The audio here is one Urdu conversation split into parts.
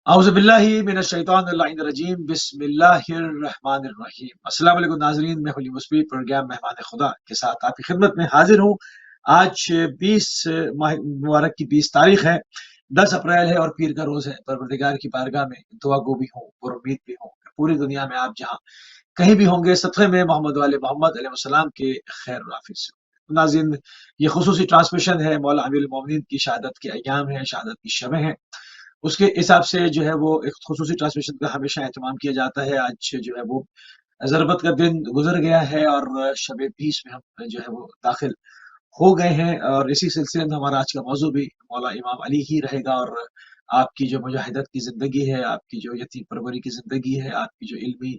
اعوذ باللہ من الشیطان اللعین الرجیم بسم اللہ الرحمن الرحیم۔ السلام علیکم ناظرین، میں ہولی مسبی پروگرام مہمان خدا کے ساتھ آپ کی خدمت میں حاضر ہوں۔ آج 20 ماہ مبارک کی 20 تاریخ ہے، 10 اپریل ہے اور پیر کا روز ہے۔ پروردگار کی بارگاہ میں دعا گو بھی ہوں اور امید بھی ہوں کہ پوری دنیا میں آپ جہاں کہیں بھی ہوں گے صدقے میں محمد والے محمد علیہ السلام کے خیر و عافیت سے۔ ناظرین، یہ خصوصی ٹرانسمیشن ہے، مولا امیر المومنین کی شہادت کے ایام ہیں، شہادت کی شبیں ہیں، اس کے حساب سے جو ہے وہ ایک خصوصی ٹرانسمیشن کا ہمیشہ اہتمام کیا جاتا ہے۔ آج جو ہے وہ ضربت کا دن گزر گیا ہے اور شب 20 میں ہم جو ہے وہ داخل ہو گئے ہیں، اور اسی سلسلے میں ہمارا آج کا موضوع بھی مولا امام علی ہی رہے گا، اور آپ کی جو مجاہدت کی زندگی ہے، آپ کی جو یتیم پروری کی زندگی ہے، آپ کی جو علمی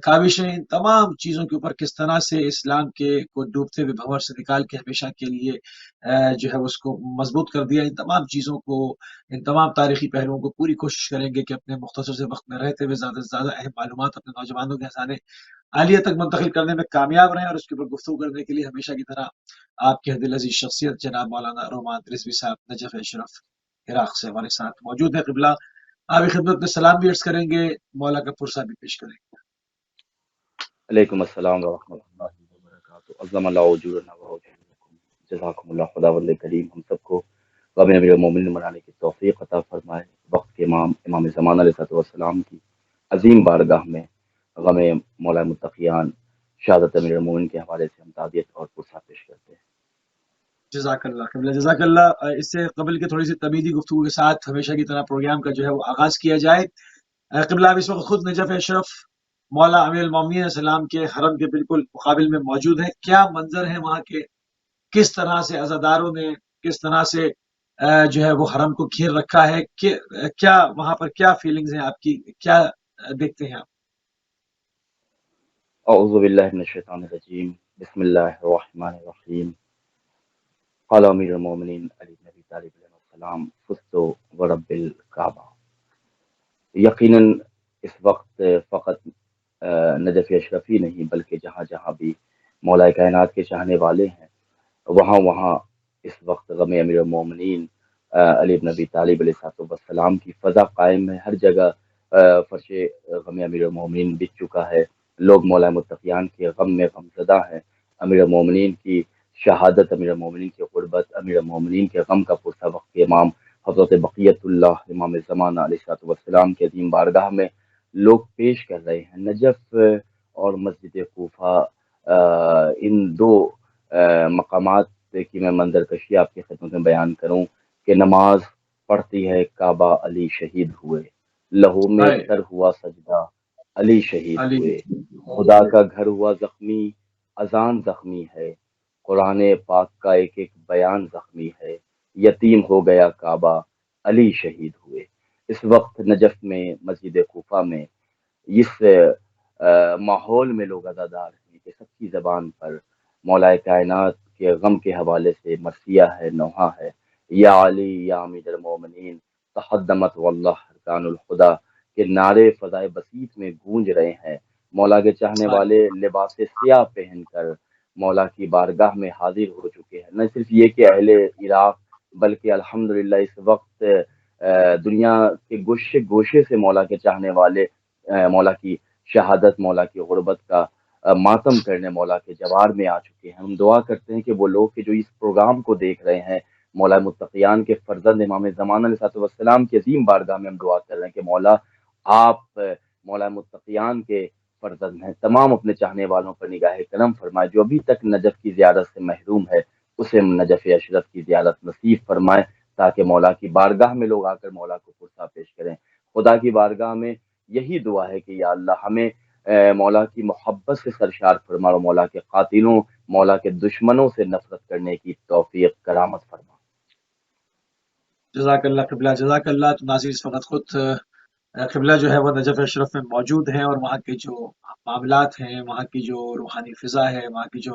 کاوشیں، ان تمام چیزوں کے اوپر کس طرح سے اسلام کے کو ڈوبتے ہوئے بھنور سے نکال کے ہمیشہ کے لیے جو ہے اس کو مضبوط کر دیا، ان تمام چیزوں کو، ان تمام تاریخی پہلوؤں کو پوری کوشش کریں گے کہ اپنے مختصر سے وقت میں رہتے ہوئے زیادہ سے زیادہ اہم معلومات اپنے نوجوانوں کے خزانے عالیہ تک منتقل کرنے میں کامیاب رہیں، اور اس کے اوپر گفتگو کرنے کے لیے ہمیشہ کی طرح آپ کے دل عزیز شخصیت جناب مولانا رومان رضوی صاحب نجف اشرف عراق سے ہمارے ساتھ موجود ہے۔ قبلہ آپ کی خدمت میں سلام بھی عرض کریں گے، مولا کا پرسہ بھی پیش کریں گے۔ علیکم السلام ورحمۃ اللہ وبرکاتہ۔ عظم اللہ اجورنا واجورکم، جزاکم اللہ خدا وند کریم ہم سب کو غم امیر المومنین منانے کی توفیق عطا فرمائے۔ وقت کے امام زمان علیہ السلام کی عظیم بارگاہ میں غم مولا متقیان شہادت امیر المومنین کے حوالے سے ہم تعزیت اور پرسہ پیش کرتے ہیں۔ جزاک اللہ قبلہ، جزاک اللہ۔ اس سے قبل کے تھوڑی سی تمیدی گفتگو کے ساتھ ہمیشہ کی طرح پروگرام کا جو ہے وہ آغاز کیا جائے۔ قبلہ آپ اس وقت خود نجف اشرف مولا امیر المومنین علیہ السلام کے حرم کے بالکل مقابل میں موجود ہیں۔ کیا منظر ہیں وہاں کے، کس طرح سے عزاداروں نے کس طرح سے جو ہے وہ حرم کو گھیر رکھا ہے، کیا وہاں پر کیا فیلنگز ہیں آپ کی، کیا دیکھتے ہیں آپ؟ اعوذ باللہ من الشیطان الرجیم، بسم اللہ الرحمن الرحیم۔ قال امیر المومنین علی بن ابی طالب علیہ السلام فزت ورب الکعبہ۔ یقیناً اس وقت فقط نجف اشرف ہی نہیں بلکہ جہاں جہاں بھی مولا کائنات کے چاہنے والے ہیں وہاں اس وقت غم امیر المومنین علی بن ابی طالب علیہ السلام کی فضا قائم ہے۔ ہر جگہ فرش غم امیر المومنین بچ چکا ہے، لوگ مولا متقیان کے غم میں غم زدہ ہیں۔ امیر المومنین کی شہادت، امیر المومنین کی قربت، امیر المومنین کے غم کا پرسہ وقت امام حضرت بقیت اللہ امام زمانہ علیہ السلام کے عظیم بارگاہ میں لوگ پیش کر رہے ہیں۔ نجف اور مسجد کوفہ، ان دو مقامات کی میں منظر کشی آپ کی خدمت میں بیان کروں کہ نماز پڑھتی ہے کعبہ علی شہید ہوئے، لہو میں سر ہوا سجدہ علی شہید علی ہوئے، خدا کا گھر ہوا زخمی، اذان زخمی ہے، قرآن پاک کا ایک ایک بیان زخمی ہے، یتیم ہو گیا کعبہ علی شہید ہوئے۔ اس وقت نجف میں، مسجد کوفہ میں، اس ماحول میں لوگ عزادار ہیں کہ سب کی زبان پر مولا کائنات کے غم کے حوالے سے مرثیہ ہے، نوحہ ہے، یا علی یا امیر المومنین تقدمت واللہ ارکان الخدا کے نعرے فضائے بسیط میں گونج رہے ہیں۔ مولا کے چاہنے والے لباس سیاہ پہن کر مولا کی بارگاہ میں حاضر ہو چکے ہیں۔ نہ صرف یہ کہ اہل عراق بلکہ الحمدللہ اس وقت دنیا کے گوشے گوشے سے مولا کے چاہنے والے مولا کی شہادت، مولا کی غربت کا ماتم کرنے مولا کے جوار میں آ چکے ہیں۔ ہم دعا کرتے ہیں کہ وہ لوگ کہ جو اس پروگرام کو دیکھ رہے ہیں، مولا متقیان کے فرزند امام زمانہ علیہ السلام کی عظیم بارگاہ میں ہم دعا کر رہے ہیں کہ مولا آپ مولا متقیان کے فرزند ہیں، تمام اپنے چاہنے والوں پر نگاہ کرم فرمائے۔ جو ابھی تک نجف کی زیارت سے محروم ہے اسے نجف اشرف کی زیارت نصیب فرمائے، تاکہ مولا کی بارگاہ میں لوگ آ کر مولا کو پرسہ پیش کریں۔ خدا کی بارگاہ میں یہی دعا ہے کہ یا اللہ ہمیں مولا کی محبت سے سرشار فرما، اور مولا کے قاتلوں، مولا کے دشمنوں سے نفرت کرنے کی توفیق کرامت فرما۔ جزاک اللہ قبلہ، جزاک اللہ۔ تو ناظرین اس وقت خود قبلہ جو ہے وہ نجف اشرف میں موجود ہیں، اور وہاں کے جو معاملات ہیں، وہاں کی جو روحانی فضا ہے، وہاں کی جو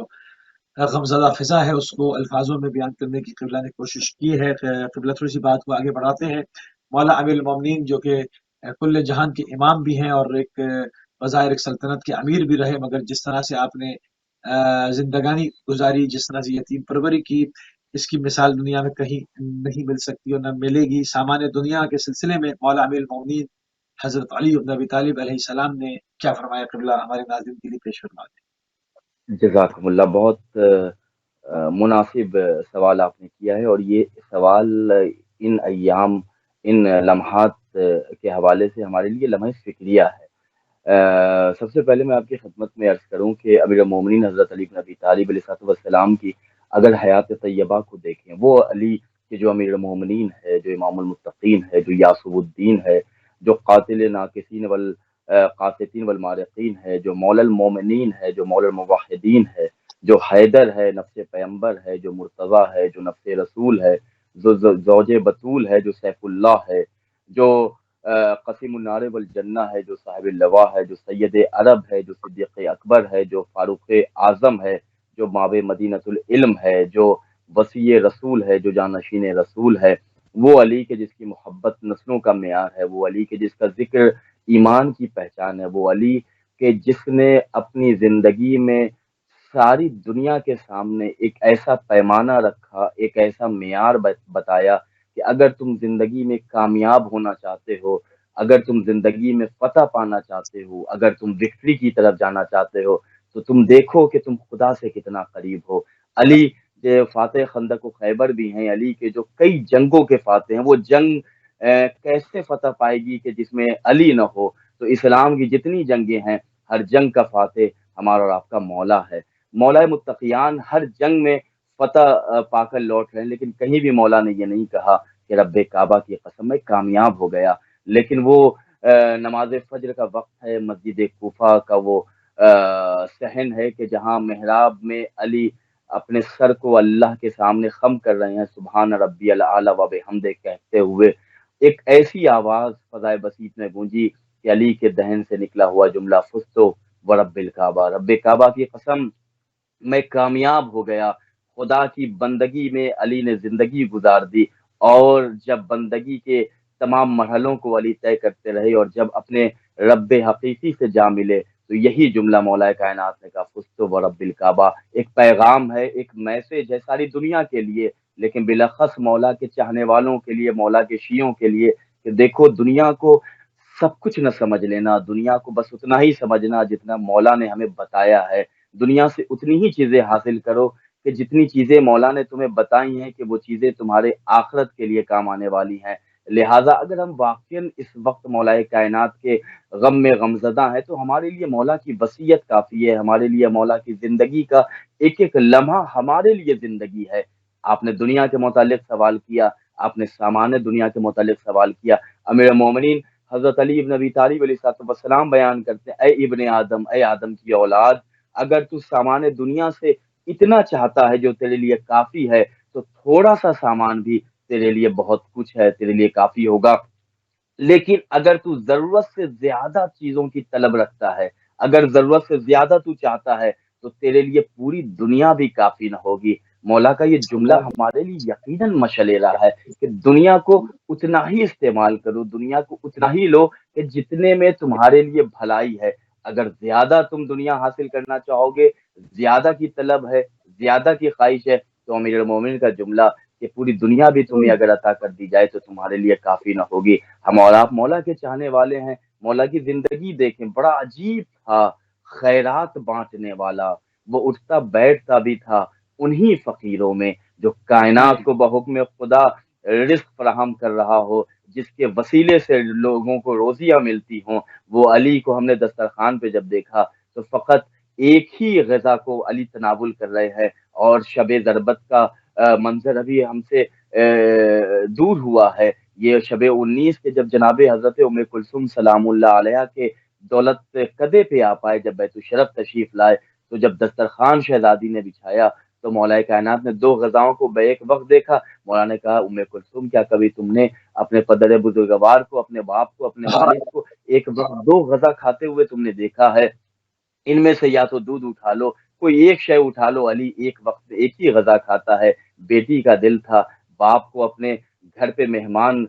غمزدہ فضا ہے، اس کو الفاظوں میں بیان کرنے کی قبلہ نے کوشش کی ہے۔ قبلہ تھوڑی سی بات کو آگے بڑھاتے ہیں۔ مولا امیر المومنین جو کہ کل جہان کے امام بھی ہیں اور ایک بظاہر ایک سلطنت کے امیر بھی رہے، مگر جس طرح سے آپ نے زندگانی گزاری، جس طرح سے یتیم پروری کی، اس کی مثال دنیا میں کہیں نہیں مل سکتی اور نہ ملے گی۔ سامان دنیا کے سلسلے میں مولا امیر المومنین حضرت علی بن ابی طالب علیہ السلام نے کیا فرمایا، قبلہ ہمارے ناظرین کے لیے پیش فرما دیں۔ جزاکم اللہ، بہت مناسب سوال آپ نے کیا ہے، اور یہ سوال ان ایام، ان لمحات کے حوالے سے ہمارے لیے لمحہ فکریہ ہے۔ سب سے پہلے میں آپ کی خدمت میں عرض کروں کہ امیر المومنین حضرت علی بن ابی طالب علیہ السلام کی اگر حیات طیبہ کو دیکھیں، وہ علی کے جو امیر المومنین ہے، جو امام المتقین ہے، جو یاسر الدین ہے، جو قاتل ناکسین قاسطین والمارقین ہے، جو مولا المومنین ہے، جو مولا الموحدین ہے، جو حیدر ہے، نفس پیمبر ہے، جو مرتضی ہے، جو نفس رسول ہے، جو زوج بطول ہے، جو سیف اللہ ہے، جو قسیم النار والجنہ ہے، جو صاحب اللواء ہے، جو سید عرب ہے، جو صدیق اکبر ہے، جو فاروق اعظم ہے، جو ماب مدینۃ العلم ہے، جو وسیع رسول ہے، جو جانشین رسول ہے، وہ علی کے جس کی محبت نسلوں کا معیار ہے، وہ علی کے جس کا ذکر ایمان کی پہچان ہے، وہ علی کہ جس نے اپنی زندگی میں ساری دنیا کے سامنے ایک ایسا پیمانہ رکھا، ایک ایسا معیار بتایا کہ اگر تم زندگی میں کامیاب ہونا چاہتے ہو، اگر تم زندگی میں فتح پانا چاہتے ہو، اگر تم وکٹری کی طرف جانا چاہتے ہو، تو تم دیکھو کہ تم خدا سے کتنا قریب ہو۔ علی جو فاتح خندق و خیبر بھی ہیں، علی کے جو کئی جنگوں کے فاتح ہیں، وہ جنگ کیسے فتح پائے گی کہ جس میں علی نہ ہو؟ تو اسلام کی جتنی جنگیں ہیں، ہر جنگ کا فاتح ہمارا اور آپ کا مولا ہے۔ مولا متقیان ہر جنگ میں فتح پا کر لوٹ رہے ہیں، لیکن کہیں بھی مولا نے یہ نہیں کہا کہ رب کعبہ کی قسم میں کامیاب ہو گیا۔ لیکن وہ نماز فجر کا وقت ہے، مسجد کوفہ کا وہ صحن ہے کہ جہاں محراب میں علی اپنے سر کو اللہ کے سامنے خم کر رہے ہیں، سبحان ربی الاعلی و بحمدہ کہتے ہوئے، ایک ایسی آواز فضائے بسیط میں گونجی کہ علی کے دہن سے نکلا ہوا جملہ فزتو ورب الکعبہ، رب کعبہ کی قسم میں کامیاب ہو گیا۔ خدا کی بندگی میں علی نے زندگی گزار دی، اور جب بندگی کے تمام مرحلوں کو علی طے کرتے رہے، اور جب اپنے رب حقیقی سے جا ملے، تو یہی جملہ مولا کائنات نے کہا فزت ورب الکعبہ، ایک پیغام ہے، ایک میسج ہے ساری دنیا کے لیے، لیکن بالاخص مولا کے چاہنے والوں کے لیے، مولا کے شیعوں کے لیے، کہ دیکھو دنیا کو سب کچھ نہ سمجھ لینا، دنیا کو بس اتنا ہی سمجھنا جتنا مولا نے ہمیں بتایا ہے، دنیا سے اتنی ہی چیزیں حاصل کرو کہ جتنی چیزیں مولا نے تمہیں بتائی ہیں کہ وہ چیزیں تمہارے آخرت کے لیے کام آنے والی ہیں۔ لہٰذا اگر ہم واقعاً اس وقت مولا کائنات کے غم میں غمزدہ ہیں، تو ہمارے لیے مولا کی وصیت کافی ہے، ہمارے لیے مولا کی زندگی کا ایک ایک لمحہ ہمارے لیے زندگی ہے۔ آپ نے دنیا کے متعلق سوال کیا، آپ نے سامان دنیا کے متعلق سوال کیا۔ امیر مومنین حضرت علی ابن ابی طالب علیہ السلام بیان کرتے ہیں، اے ابن آدم، اے آدم کی اولاد، اگر تو سامان دنیا سے اتنا چاہتا ہے جو تیرے لیے کافی ہے، تو تھوڑا سا سامان بھی تیرے لیے بہت کچھ ہے، تیرے لیے کافی ہوگا۔ لیکن اگر تو ضرورت سے زیادہ چیزوں کی طلب رکھتا ہے، اگر ضرورت سے زیادہ تو چاہتا ہے، تو تیرے لیے پوری دنیا بھی کافی نہ ہوگی۔ مولا کا یہ جملہ ہمارے لیے یقیناً مشعل راہ ہے کہ دنیا کو اتنا ہی استعمال کرو، دنیا کو اتنا ہی لو کہ جتنے میں تمہارے لیے بھلائی ہے۔ اگر زیادہ تم دنیا حاصل کرنا چاہو گے، زیادہ کی طلب ہے، زیادہ کی خواہش ہے، تو امیر المومنین کا جملہ کہ پوری دنیا بھی تمہیں اگر عطا کر دی جائے تو تمہارے لیے کافی نہ ہوگی۔ ہم اور آپ مولا کے چاہنے والے ہیں، مولا کی زندگی دیکھیں، بڑا عجیب تھا، خیرات بانٹنے والا، وہ اٹھتا بیٹھتا بھی تھا انہی فقیروں میں، جو کائنات کو بحکم خدا رزق فراہم کر رہا ہو، جس کے وسیلے سے لوگوں کو روزیاں ملتی ہوں۔ وہ علی کو ہم نے دسترخوان پہ جب دیکھا تو فقط ایک ہی غذا کو علی تناول کر رہے ہیں، اور شب ضربت کا منظر ابھی ہم سے دور ہوا ہے۔ یہ شب 19 کے جب جناب حضرت ام کلثوم سلام اللہ علیہ کے دولت قدے پہ آ پائے، جب بیت الشرف تشریف لائے، تو جب دسترخوان شہزادی نے بچھایا تو مولا کائنات نے دو غذاؤں کو بیک وقت دیکھا۔ مولا نے کہا ام کلثوم، کیا کبھی تم نے اپنے پدر بزرگوار کو، اپنے باپ کو، اپنے والد کو ایک وقت دو غذا کھاتے ہوئے تم نے دیکھا ہے؟ ان میں سے یا تو دودھ اٹھا لو، کوئی ایک شے اٹھا لو۔ علی ایک وقت ایک ہی غذا کھاتا ہے۔ بیٹی کا دل تھا، باپ کو اپنے گھر پہ مہمان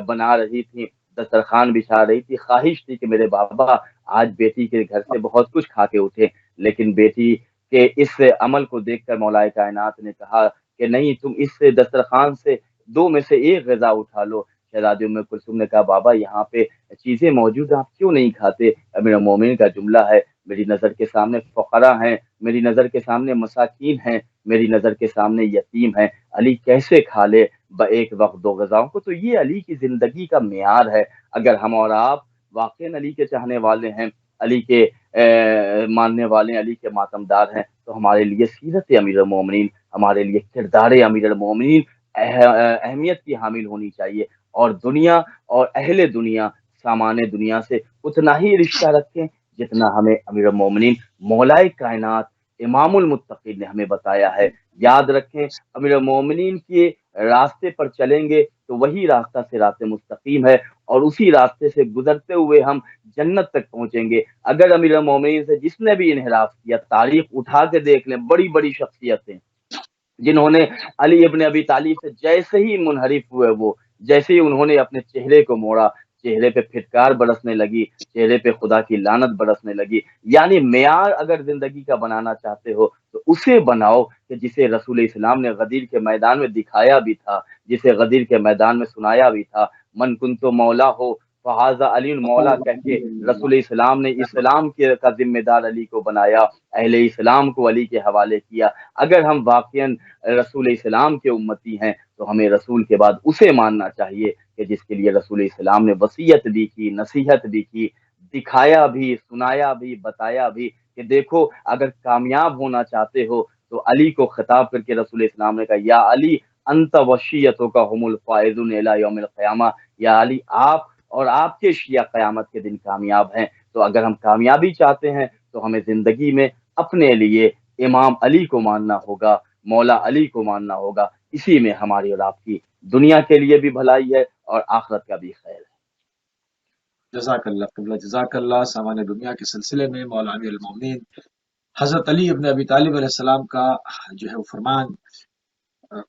بنا رہی تھی، دسترخوان بچھا رہی تھی، خواہش تھی کہ میرے بابا آج بیٹی کے گھر سے بہت کچھ کھا کے اٹھے، لیکن بیٹی کے اس عمل کو دیکھ کر مولا کائنات نے کہا کہ نہیں تم اس دسترخوان سے دو میں سے ایک غذا اٹھا لو۔ شہزادی ام کلثوم نے کہا بابا یہاں پہ چیزیں موجود ہیں، آپ کیوں نہیں کھاتے؟ امیر المومنین کا جملہ ہے، میری نظر کے سامنے فقراء ہیں، میری نظر کے سامنے مساکین ہیں، میری نظر کے سامنے یتیم ہیں، علی کیسے کھا لے ایک وقت دو غذاؤں کو؟ تو یہ علی کی زندگی کا معیار ہے۔ اگر ہم اور آپ واقعی علی کے چاہنے والے ہیں، علی کے ماننے والے ہیں، علی کے ماتمدار ہیں، تو ہمارے لیے سیرت امیر المومنین، ہمارے لیے کردار امیر المومنین اہمیت کی حامل ہونی چاہیے، اور دنیا اور اہل دنیا سامان دنیا سے اتنا ہی رشتہ رکھیں جتنا ہمیں امیر المومنین مولائے کائنات امام المتقین نے ہمیں بتایا ہے۔ یاد رکھیں امیر المومنین کے راستے پر چلیں گے تو وہی راستہ صراط مستقیم ہے، اور اسی راستے سے گزرتے ہوئے ہم جنت تک پہنچیں گے۔ اگر امیر المومنین سے جس نے بھی انحراف کیا، تاریخ اٹھا کے دیکھ لیں، بڑی بڑی شخصیتیں جنہوں نے علی ابن ابی طالب سے جیسے ہی منحرف ہوئے، وہ جیسے ہی انہوں نے اپنے چہرے کو موڑا، چہرے پہ پھٹکار برسنے لگی، چہرے پہ خدا کی لعنت برسنے لگی۔ یعنی معیار اگر زندگی کا بنانا چاہتے ہو تو اسے بناؤ کہ جسے رسول اسلام نے غدیر کے میدان میں دکھایا بھی تھا، جسے غدیر کے میدان میں سنایا بھی تھا، من کنت مولا ہو فہذا علی مولا، کہہ کے رسول اسلام نے اسلام کا ذمہ دار علی کو بنایا، اہل اسلام کو علی کے حوالے کیا۔ اگر ہم واقعاً رسول اسلام کے امتی ہیں تو ہمیں رسول کے بعد اسے ماننا چاہیے کہ جس کے لیے رسول اسلام نے وصیت بھی کی، نصیحت بھی کی، دکھایا بھی، سنایا بھی، بتایا بھی کہ دیکھو اگر کامیاب ہونا چاہتے ہو تو علی کو خطاب کر کے رسول اسلام نے کہا یا علی انت وشیتوں کا ہم الفائزون الی یوم القیامہ، یا علی آپ اور آپ کے شیعہ قیامت کے دن کامیاب ہیں۔ تو اگر ہم کامیابی چاہتے ہیں تو ہمیں زندگی میں اپنے لیے امام علی کو ماننا ہوگا، مولا علی کو ماننا ہوگا، اسی میں ہماری اور آپ کی دنیا کے لیے بھی بھلائی ہے اور آخرت کا بھی خیر ہے۔ جزاک اللہ قبلہ، جزاک اللہ۔ سامان دنیا کے سلسلے میں مولا امیر المومنین حضرت علی ابن ابی طالب علیہ السلام کا جو ہے وہ فرمان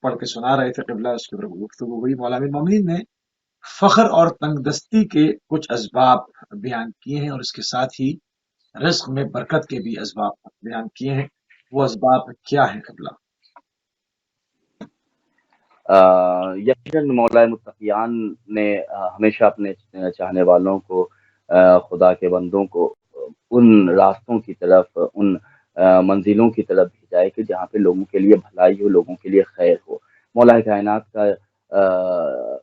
پڑھ کے سنا رہے تھے قبلہ، اس کے اوپر گفتگو ہوئی۔ مولا امیر المومنین نے فخر اور تنگ دستی کے کچھ اسباب بیان کیے ہیں، اور اس کے ساتھ ہی رزق میں برکت کے بھی اسباب بیان کیے ہیں۔ وہ اسباب کیا ہیں قبلہ؟ یقیناً مولا متقیان نے ہمیشہ اپنے چاہنے والوں کو، خدا کے بندوں کو ان راستوں کی طرف، ان منزلوں کی طرف بھیجا ہے کہ جہاں پہ لوگوں کے لیے بھلائی ہو، لوگوں کے لیے خیر ہو۔ مولا کائنات کا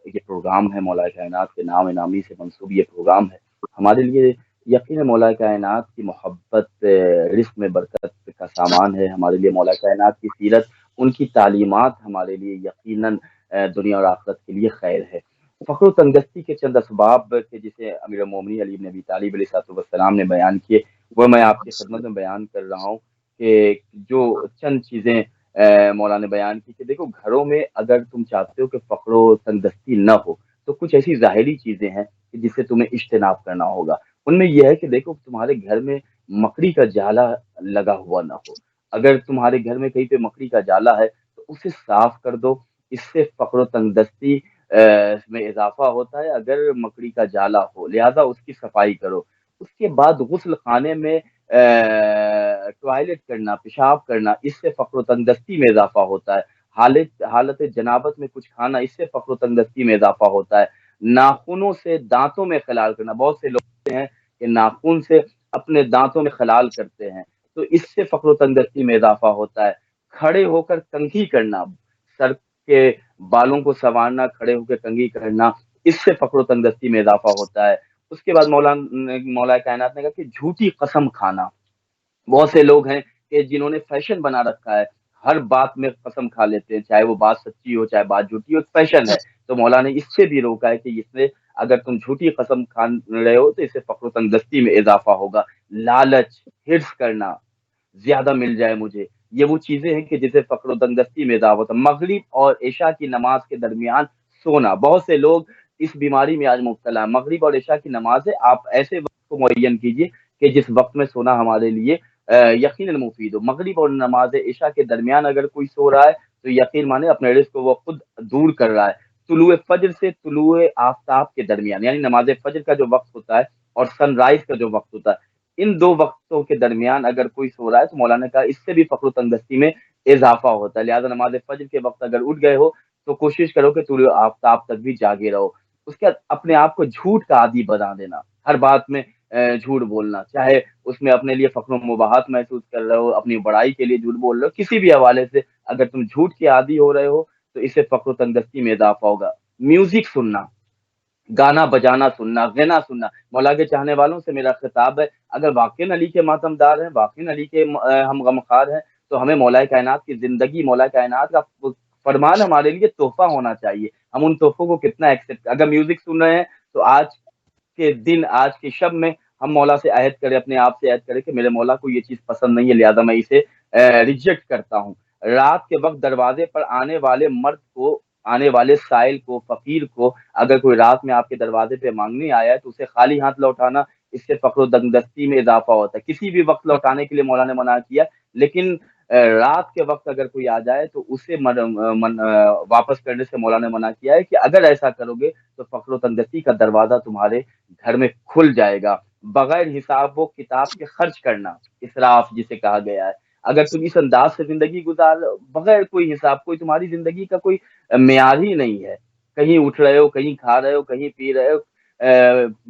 یہ پروگرام ہے، مولا کائنات کے نام نامی سے منسوب یہ پروگرام ہے ہمارے لیے۔ یقیناً مولا کائنات کی محبت رزق میں برکت کا سامان ہے ہمارے لیے۔ مولا کائنات کی سیرت، ان کی تعلیمات ہمارے لیے یقیناً دنیا اور آخرت کے لیے خیر ہے۔ فخر و تنگستی کے چند اسباب کے جسے امیر المومنین علی بن ابی طالب علیہ السلام نے بیان کیے، وہ میں آپ کی خدمت میں بیان کر رہا ہوں کہ جو چند چیزیں مولا نے بیان کی کہ دیکھو گھروں میں اگر تم چاہتے ہو کہ فخر و تنگستی نہ ہو تو کچھ ایسی ظاہری چیزیں ہیں کہ جس سے تمہیں اجتناب کرنا ہوگا۔ ان میں یہ ہے کہ دیکھو تمہارے گھر میں مکڑی کا جالا لگا ہوا نہ ہو۔ اگر تمہارے گھر میں کہیں پہ مکڑی کا جالا ہے تو اسے صاف کر دو، اس سے فقر و تنگدستی میں اضافہ ہوتا ہے اگر مکڑی کا جالا ہو، لہذا اس کی صفائی کرو۔ اس کے بعد غسل خانے میں ٹوائلٹ کرنا، پیشاب کرنا، اس سے فقر و تنگدستی میں اضافہ ہوتا ہے۔ حالت جنابت میں کچھ کھانا، اس سے فقر و تنگدستی میں اضافہ ہوتا ہے۔ ناخنوں سے دانتوں میں خلال کرنا، بہت سے لوگ ہوتے ہیں کہ ناخن سے اپنے دانتوں میں خلال کرتے ہیں تو اس سے فقر و تنگدستی میں اضافہ ہوتا ہے۔ کھڑے ہو کر کنگھی کرنا، سر کے بالوں کو سنوارنا، کھڑے ہو کے کنگھی کرنا، اس سے فقر و تنگدستی میں اضافہ ہوتا ہے۔ اس کے بعد مولا کائنات نے کہا کہ جھوٹی قسم کھانا، بہت سے لوگ ہیں کہ جنہوں نے فیشن بنا رکھا ہے، ہر بات میں قسم کھا لیتے ہیں، چاہے وہ بات سچی ہو چاہے بات جھوٹی ہو، ایک فیشن ہے۔ تو مولا نے اس سے بھی روکا ہے کہ اس سے اگر تم جھوٹی قسم کھا رہے ہو تو اس سے فقر و تنگدستی میں اضافہ ہوگا۔ لالچ، حرص کرنا، زیادہ مل جائے مجھے، یہ وہ چیزیں ہیں کہ جسے فقر و تنگدستی میں اضافہ ہوتا ہے۔ مغرب اور عشاء کی نماز کے درمیان سونا، بہت سے لوگ اس بیماری میں آج مبتلا ہے۔ مغرب اور عشاء کی نماز ہے، آپ ایسے وقت کو معین کیجیے کہ جس وقت میں سونا ہمارے لیے یقیناً مفید ہو۔ مغرب اور نماز عشاء کے درمیان اگر کوئی سو رہا ہے تو یقین مانے اپنے رزق کو وہ خود دور کر رہا ہے۔ طلوع فجر سے طلوع آفتاب کے درمیان، یعنی نماز فجر کا جو وقت ہوتا ہے اور سن رائز کا جو وقت ہوتا ہے، ان دو وقتوں کے درمیان اگر کوئی سو رہا ہے تو مولانا نے کہا اس سے بھی فقر و تنگدستی میں اضافہ ہوتا ہے. لہٰذا نماز فجر کے وقت اگر اٹھ گئے ہو تو کوشش کرو کہ طلوع آفتاب تک بھی جاگے رہو. اس کے بعد اپنے آپ کو جھوٹ کا عادی بنا دینا، ہر بات میں جھوٹ بولنا، چاہے اس میں اپنے لیے فخر و مباحت محسوس کر رہے ہو، اپنی بڑائی کے لیے جھوٹ بول رہے ہو، کسی بھی حوالے سے اگر تم جھوٹ کے عادی ہو رہے ہو تو اس سے فخر و تنگستی میں اضافہ ہوگا. میوزک سننا، گانا بجانا سننا، غنا سننا، مولا کے چاہنے والوں سے میرا خطاب ہے، اگر واقعی علی کے ماتم دار ہیں، واقعی علی کے ہم غمخوار ہیں، تو ہمیں مولا کائنات کی زندگی، مولا کائنات کا فرمان ہمارے لیے تحفہ ہونا چاہیے. ہم ان تحفوں کو کتنا ایکسپٹ، اگر میوزک سن رہے ہیں تو آج کے دن، آج کے شب میں ہم مولا سے عہد کریں، اپنے آپ سے عہد کریں کہ میرے مولا کو یہ چیز پسند نہیں ہے، لہذا میں اسے ریجیکٹ کرتا ہوں. رات کے وقت دروازے پر آنے والے مرد کو، آنے والے سائل کو، فقیر کو، اگر کوئی رات میں آپ کے دروازے پہ مانگنے آیا ہے تو اسے خالی ہاتھ لوٹانا، اس سے فقر و تنگدستی میں اضافہ ہوتا ہے. کسی بھی وقت لوٹانے کے لیے مولا نے منع کیا، لیکن رات کے وقت اگر کوئی آ جائے تو اسے واپس کرنے سے مولا نے منع کیا ہے کہ اگر ایسا کرو گے تو فقر و تنگستی کا دروازہ تمہارے گھر میں کھل جائے گا. بغیر حساب و کتاب کے خرچ کرنا، اسراف جسے کہا گیا ہے. اگر تم اس انداز سے زندگی گزار بغیر کوئی حساب، کوئی تمہاری زندگی کا کوئی معیار ہی نہیں ہے، کہیں اٹھ رہے ہو، کہیں کھا رہے ہو، کہیں پی رہے ہو،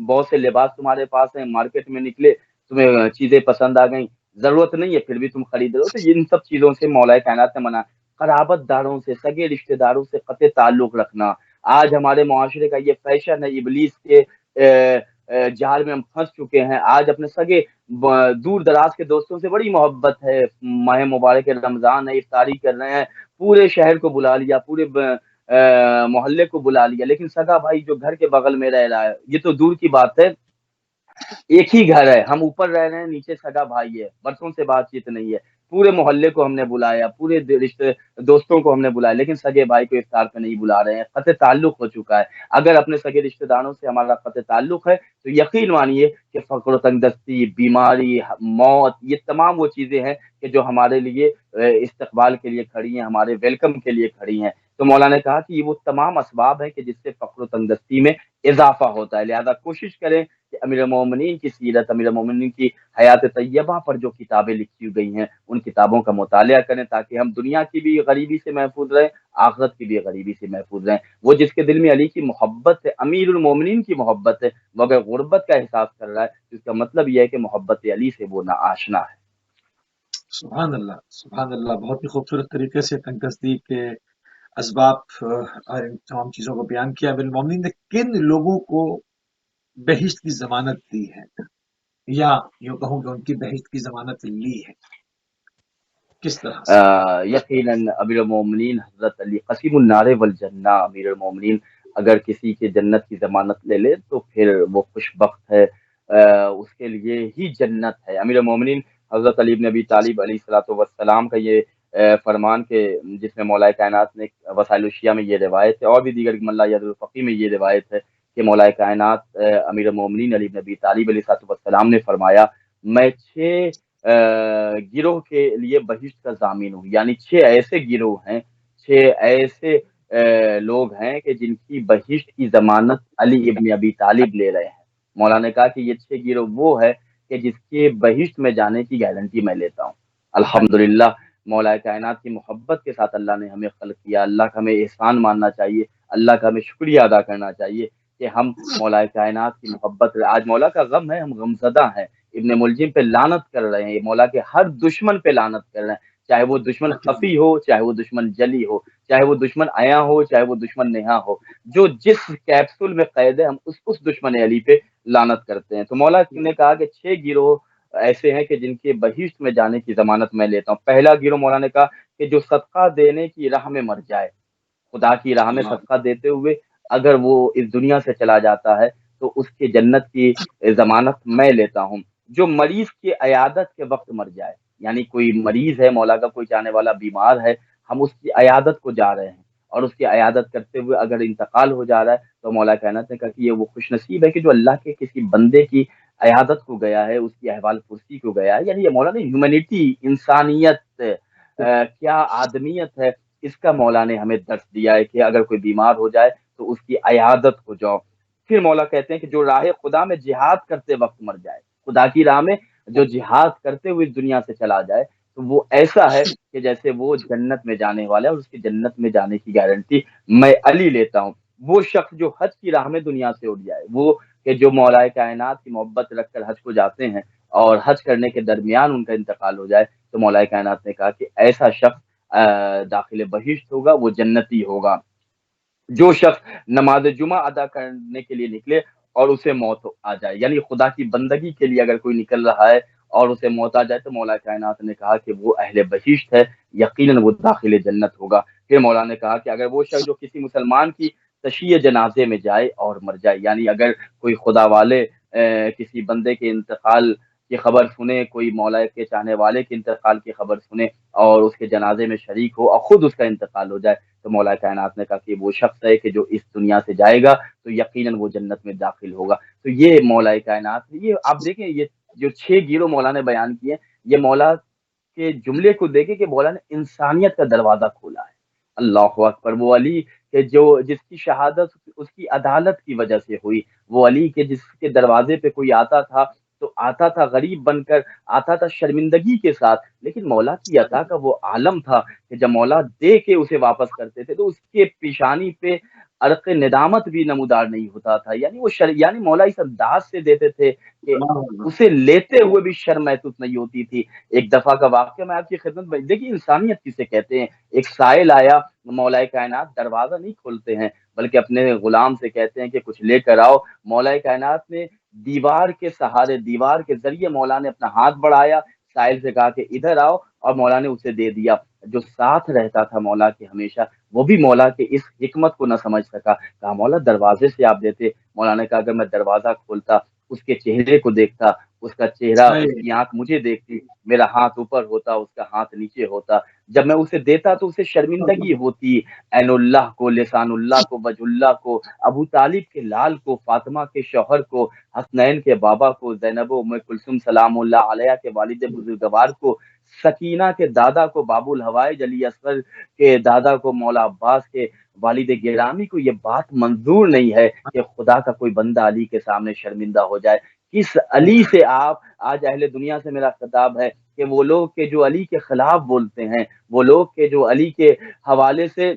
بہت سے لباس تمہارے پاس ہیں، مارکیٹ میں نکلے، تمہیں چیزیں پسند آ گئیں، ضرورت نہیں ہے پھر بھی تم خرید رہے ہو، تو ان سب چیزوں سے مولا کائنات نے منع. قرابت داروں سے، سگے رشتہ داروں سے قطع تعلق رکھنا. آج ہمارے معاشرے کا یہ فیشن ہے، ابلیس کے جال میں ہم پھنس چکے ہیں. آج اپنے سگے دور دراز کے دوستوں سے بڑی محبت ہے، ماہ مبارک رمضان ہے، افطاری کر رہے ہیں، پورے شہر کو بلا لیا، پورے محلے کو بلا لیا، لیکن سگا بھائی جو گھر کے بغل میں رہ رہا ہے یہ تو دور کی بات ہے. ایک ہی گھر ہے، ہم اوپر رہ رہے ہیں، نیچے سگا بھائی ہے، برسوں سے بات چیت نہیں ہے، پورے محلے کو ہم نے بلایا، پورے رشتے دوستوں کو ہم نے بلایا، لیکن سگے بھائی کو افطار پہ نہیں بلا رہے ہیں. قطع تعلق ہو چکا ہے. اگر اپنے سگے رشتے داروں سے ہمارا قطع تعلق ہے تو یقین مانیے کہ فقر و تنگدستی، بیماری، موت، یہ تمام وہ چیزیں ہیں کہ جو ہمارے لیے استقبال کے لیے کھڑی ہیں، ہمارے ویلکم کے لیے کھڑی ہیں. تو مولانا نے کہا کہ یہ وہ تمام اسباب ہیں کہ جس سے فقر و تنگدستی میں اضافہ ہوتا ہے. لہذا کوشش کریں کہ امیر المومنین کی سیرت، امیر المومنین کی حیات طیبہ پر جو کتابیں لکھی گئی ہیں ان کتابوں کا مطالعہ کریں، تاکہ ہم دنیا کی بھی غریبی سے محفوظ رہیں، آخرت کی بھی غریبی سے محفوظ رہیں. وہ جس کے دل میں علی کی محبت ہے، امیر المومنین کی محبت ہے، وہ اگر غربت کا احساس کر رہا ہے، اس کا مطلب یہ ہے کہ محبت علی سے وہ ناآشنا ہے. سبحان اللہ، سبحان اللہ. بہت ہی خوبصورت طریقے سے تنگ تصدیق کے اسباب اور ان تمام چیزوں کو بیان کیا. بالمومنین نے کن لوگوں کو بہشت کی ضمانت دی ہے، یا یوں کہوں کہ ان کی بہشت کی ضمانت لی ہے، کس طرح سے؟ یقیناً امیر المومنین حضرت علی قسیم النار والجنہ. امیر المومنین اگر کسی کے جنت کی ضمانت لے لے تو پھر وہ خوش بخت ہے، اس کے لیے ہی جنت ہے. امیر المومنین حضرت علی بن ابی طالب علیہ الصلوۃ والسلام کا یہ فرمان کے جس میں مولا کائنات نے وسائل الشیعہ میں یہ روایت ہے، اور بھی دیگر ملا یاد الفقی میں یہ روایت ہے کہ مولا کائنات امیر المومنین علی بن ابی طالب علیہ الصلوۃ والسلام نے فرمایا، میں 6 گروہ کے لیے بہشت کا ضامن ہوں. یعنی 6 ایسے گروہ ہیں، 6 ایسے لوگ ہیں کہ جن کی بہشت کی ضمانت علی ابن ابی طالب لے رہے ہیں. مولانا نے کہا کہ یہ 6 گروہ وہ ہے کہ جس کے بہشت میں جانے کی گارنٹی میں لیتا ہوں. الحمدللہ مولا کائنات کی محبت کے ساتھ اللہ نے ہمیں خلق کیا. اللہ کا ہمیں احسان ماننا چاہیے، اللہ کا ہمیں شکریہ ادا کرنا چاہیے کہ ہم مولا کائنات کی محبت. آج مولا کا غم ہے، ہم غمزدہ ہیں، ابن ملجم پہ لعنت کر رہے ہیں، مولا کے ہر دشمن پہ لعنت کر رہے ہیں، چاہے وہ دشمن خفی ہو، چاہے وہ دشمن جلی ہو، چاہے وہ دشمن عیاں ہو، چاہے وہ دشمن نہا ہو. جو جس کیپسول میں قید ہے ہم اس دشمن علی پہ لعنت کرتے ہیں. تو مولا نے کہا کہ 6 گروہ ایسے ہیں کہ جن کے بہشت میں جانے کی ضمانت میں لیتا ہوں. پہلا گروہ مولا نے کہا کہ جو صدقہ دینے کی راہ میں مر جائے، خدا کی راہ میں اللہ، صدقہ دیتے ہوئے اگر وہ اس دنیا سے چلا جاتا ہے تو اس کے جنت کی ضمانت میں لیتا ہوں. جو مریض کی عیادت کے وقت مر جائے، یعنی کوئی مریض ہے، مولا کا کوئی چاہنے والا بیمار ہے، ہم اس کی عیادت کو جا رہے ہیں اور اس کی عیادت کرتے ہوئے اگر انتقال ہو جا رہا ہے تو مولا کائنات نے کہا کہ یہ وہ خوش نصیب ہے کہ جو اللہ کے کسی بندے کی عیادت کو گیا ہے، اس کی احوال پرسی کو گیا ہے. یعنی یہ مولا نے ہیومینٹی، انسانیت، کیا آدمیت ہے، اس کا مولا نے ہمیں درس دیا ہے کہ اگر کوئی بیمار ہو جائے تو اس کی عیادت کو جاؤ. پھر مولا کہتے ہیں کہ جو راہ خدا میں جہاد کرتے وقت مر جائے، خدا کی راہ میں جو جہاد کرتے ہوئے اس دنیا سے چلا جائے، تو وہ ایسا ہے کہ جیسے وہ جنت میں جانے والا ہے اور اس کی جنت میں جانے کی گارنٹی میں علی لیتا ہوں۔ وہ شخص جو حج کی راہ میں دنیا سے اٹھ جائے، وہ کہ جو مولا کائنات کی محبت رکھ کر حج کو جاتے ہیں اور حج کرنے کے درمیان ان کا انتقال ہو جائے، تو مولا کائنات نے کہا کہ ایسا شخص داخل بہشت ہوگا، وہ جنتی ہوگا۔ جو شخص نماز جمعہ ادا کرنے کے لیے نکلے اور اسے موت آ جائے، یعنی خدا کی بندگی کے لیے اگر کوئی نکل رہا ہے اور اسے موت آ جائے، تو مولا کائنات نے کہا کہ وہ اہل بہشت ہے، یقیناً وہ داخل جنت ہوگا۔ پھر مولا نے کہا کہ اگر وہ شخص جو کسی مسلمان کی تشیع جنازے میں جائے اور مر جائے، یعنی اگر کوئی خدا والے کسی بندے کے انتقال کی خبر سنے، کوئی مولا کے چاہنے والے کے انتقال کی خبر سنے اور اس کے جنازے میں شریک ہو اور خود اس کا انتقال ہو جائے، تو مولا کائنات نے کہا کہ وہ شخص ہے کہ جو اس دنیا سے جائے گا تو یقیناً وہ جنت میں داخل ہوگا۔ تو یہ مولا کائنات، یہ آپ دیکھیں، یہ جو 6 گیرو مولا نے بیان کیے، یہ مولا کے جملے کو دیکھیں کہ مولا نے انسانیت کا دروازہ کھولا ہے۔ اللہ اکبر! وہ علی کہ جو جس کی شہادت اس کی عدالت کی وجہ سے ہوئی، وہ علی کے جس کے دروازے پہ کوئی آتا تھا تو آتا تھا غریب بن کر، آتا تھا شرمندگی کے ساتھ، لیکن مولا کی عطا کا وہ عالم تھا کہ جب مولا دے کے اسے واپس کرتے تھے تو اس کے پیشانی پہ عرق ندامت بھی نمودار نہیں ہوتا تھا، یعنی وہ یعنی مولا اس انداز سے دیتے تھے کہ اسے لیتے ہوئے بھی شرم محسوس نہیں ہوتی تھی۔ ایک دفعہ کا واقعہ میں آپ کی خدمت میں، دیکھیے انسانیت کسے کہتے ہیں۔ ایک سائل آیا، مولا کائنات دروازہ نہیں کھولتے ہیں بلکہ اپنے غلام سے کہتے ہیں کہ کچھ لے کر آؤ۔ مولا کائنات نے دیوار کے سہارے، دیوار کے ذریعے مولا نے اپنا ہاتھ بڑھایا، سائل سے کہا کہ ادھر آؤ، اور مولا نے اسے دے دیا۔ جو ساتھ رہتا تھا مولا کے ہمیشہ، وہ بھی مولا کے اس حکمت کو نہ سمجھ سکا، کہا مولا دروازے سے آپ دیتے۔ مولا نے کہا اگر میں دروازہ کھولتا، اس کے چہرے کو دیکھتا، اس کا چہرہ، اس صحیح، کی آنکھ مجھے دیکھتی، میرا ہاتھ اوپر ہوتا، اس کا ہاتھ نیچے ہوتا، جب میں اسے دیتا تو اسے شرمندگی ہوتی، عین اللہ کو، لسان اللہ کو، وجہ اللہ کو، ابو طالب کے لال کو، فاطمہ کے شوہر کو، حسنین کے بابا کو، زینب و ام کلثوم سلام اللہ علیہ کے والد بزرگوار کو، سکینہ کے دادا کو، باب الحوائج علی اصغر کے دادا کو، مولا عباس کے والد گرامی کو، یہ بات منظور نہیں ہے کہ خدا کا کوئی بندہ علی کے سامنے شرمندہ ہو جائے۔ کس علی سے آپ، آج اہل دنیا سے میرا خطاب ہے کہ وہ لوگ کہ جو علی کے خلاف بولتے ہیں، وہ لوگ کہ جو علی کے حوالے سے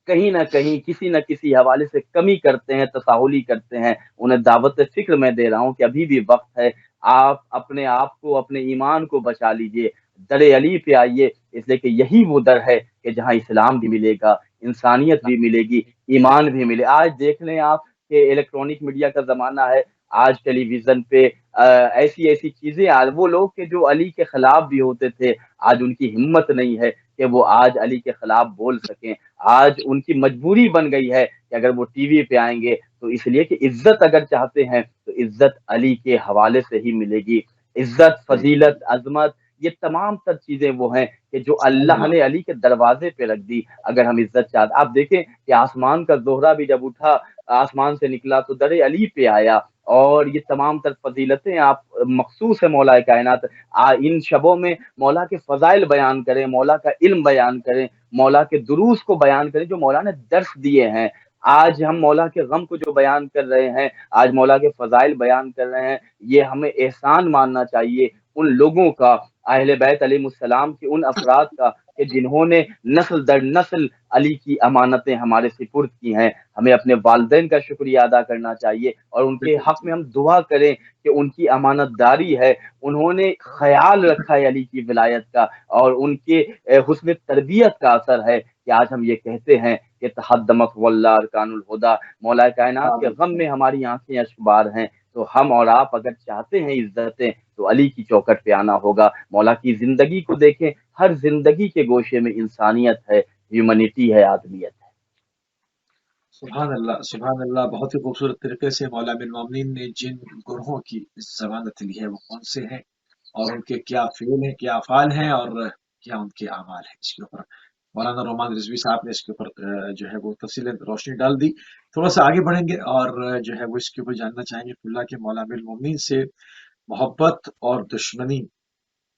کہیں نہ کہیں کسی نہ کسی حوالے سے کمی کرتے ہیں، تساہلی کرتے ہیں، انہیں دعوت فکر میں دے رہا ہوں کہ ابھی بھی وقت ہے، آپ اپنے آپ کو، اپنے ایمان کو بچا لیجئے، در علی پہ آئیے، اس لیے کہ یہی وہ در ہے کہ جہاں اسلام بھی ملے گا، انسانیت بھی ملے گی، ایمان بھی ملے۔ آج دیکھ لیں آپ کہ الیکٹرانک میڈیا کا زمانہ ہے، آج ٹیلی ویژن پہ ایسی ایسی چیزیں، وہ لوگ کہ جو علی کے خلاف بھی ہوتے تھے، آج ان کی ہمت نہیں ہے کہ وہ آج علی کے خلاف بول سکیں۔ آج ان کی مجبوری بن گئی ہے کہ اگر وہ ٹی وی پہ آئیں گے تو اس لیے کہ عزت اگر چاہتے ہیں تو عزت علی کے حوالے سے ہی ملے گی۔ عزت، فضیلت، عظمت، یہ تمام تر چیزیں وہ ہیں کہ جو اللہ نے علی کے دروازے پہ رکھ دی۔ اگر ہم عزت چاہتے، آپ دیکھیں کہ آسمان کا زہرہ بھی جب اٹھا، آسمان سے نکلا تو در علی پہ آیا، اور یہ تمام تر فضیلتیں آپ مخصوص ہے مولا کائنات۔ ان شبوں میں مولا کے فضائل بیان کریں، مولا کا علم بیان کریں، مولا کے دروس کو بیان کریں جو مولا نے درس دیے ہیں۔ آج ہم مولا کے غم کو جو بیان کر رہے ہیں، آج مولا کے فضائل بیان کر رہے ہیں، یہ ہمیں احسان ماننا چاہیے ان لوگوں کا، اہل بیت علیہ السلام کے ان افراد کا کہ جنہوں نے نسل در نسل علی کی امانتیں ہمارے سپرد کی ہیں۔ ہمیں اپنے والدین کا شکریہ ادا کرنا چاہیے اور ان کے حق میں ہم دعا کریں کہ ان کی امانت داری ہے، انہوں نے خیال رکھا ہے علی کی ولایت کا، اور ان کے حسن تربیت کا اثر ہے کہ آج ہم یہ کہتے ہیں کہ تحدمت واللہ ارکان الہدا، مولا کائنات کے غم میں ہماری آنکھیں اشکبار ہیں۔ تو ہم اور آپ اگر چاہتے ہیں عزتیں تو علی کی چوکٹ پہ آنا ہوگا۔ مولا کی زندگی کو دیکھیں، ہر زندگی کے گوشے میں انسانیت ہے، ہیومنٹی ہے، آدمیت ہے۔ سبحان اللہ، سبحان اللہ، بہت ہی خوبصورت طریقے سے مولا امیر المومنین نے جن گروہوں کی ضمانت لی ہے وہ کون سے ہیں اور ان کے کیا فعل ہیں، کیا افعال ہیں، اور کیا ان کے اعمال ہیں، اس کے اوپر مولانا رومان رضوی صاحب نے اس کے اوپر جو ہے وہ تفصیل روشنی ڈال دی۔ تھوڑا سا آگے بڑھیں گے اور جو ہے وہ اس کے اوپر جاننا چاہیں گے کہ اللہ کے مولا امیر المومنین سے محبت اور دشمنی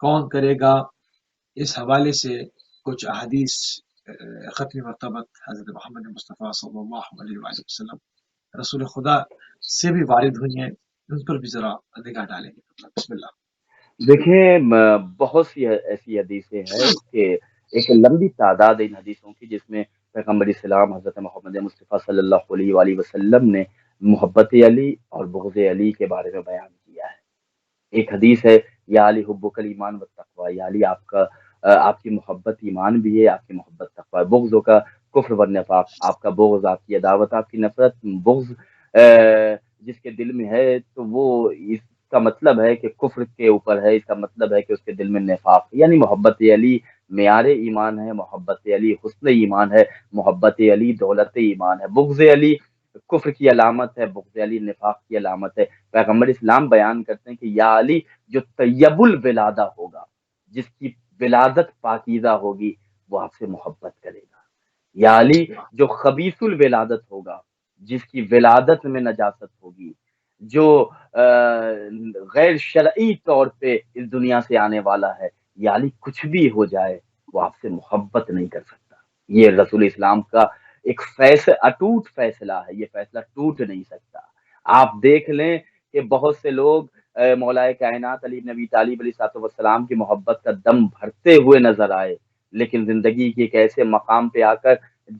کون کرے گا۔ اس حوالے سے کچھ احادیث ختم مرتبت حضرت محمد مصطفیٰ صلی اللہ علیہ وآلہ وسلم رسول خدا سے بھی وارد ہوئی ہیں، ان پر بھی ذرا نگاہ ڈالیں گے۔ بسم اللہ۔ دیکھیں بہت سی ایسی حدیثیں ہیں کہ ایک لمبی تعداد ہے ان حدیثوں کی جس میں پیغمبر اسلام حضرت محمد مصطفیٰ صلی اللہ علیہ وآلہ وسلم نے محبت علی اور بغض علی کے بارے میں بیان کیا ہے۔ ایک حدیث ہے، یا علی حبک الایمان والتقوی، یا علی آپ کی محبت ایمان بھی ہے، آپ کی محبت تقوی ہے، بغض کا کفر والنفاق، آپ کا بغض، آپ کی عداوت، آپ کی نفرت، بغض جس کے دل میں ہے تو وہ اس کا مطلب ہے کہ کفر کے اوپر ہے، اس کا مطلب ہے کہ اس کے دل میں نفاق، یعنی محبت علی معیار ایمان ہے، محبت علی حسن ایمان ہے، محبت علی دولت ایمان ہے، بغض علی کفر کی علامت ہے، بغض علی نفاق کی علامت ہے۔ پیغمبر اسلام بیان کرتے ہیں کہ یا علی جو طیب الولادہ ہوگا، جس کی ولادت پاکیزہ ہوگی، وہ آپ سے محبت کرے گا۔ یا علی جو خبیث الولادت ہوگا، جس کی ولادت میں نجاست ہوگی، جو غیر شرعی طور پہ اس دنیا سے آنے والا ہے، یا علی کچھ بھی ہو جائے وہ آپ سے محبت نہیں کر سکتا۔ یہ رسول اسلام کا ایک اٹوٹ فیصلہ ہے، یہ فیصلہ ٹوٹ نہیں سکتا۔ آپ دیکھ لیں کہ بہت سے لوگ مولا کائنات علی بن ابی طالب علیہ الصلوۃ والسلام کی محبت کا دم بھرتے ہوئے نظر آئے، لیکن زندگی کے ایک ایسے مقام پہ آ کر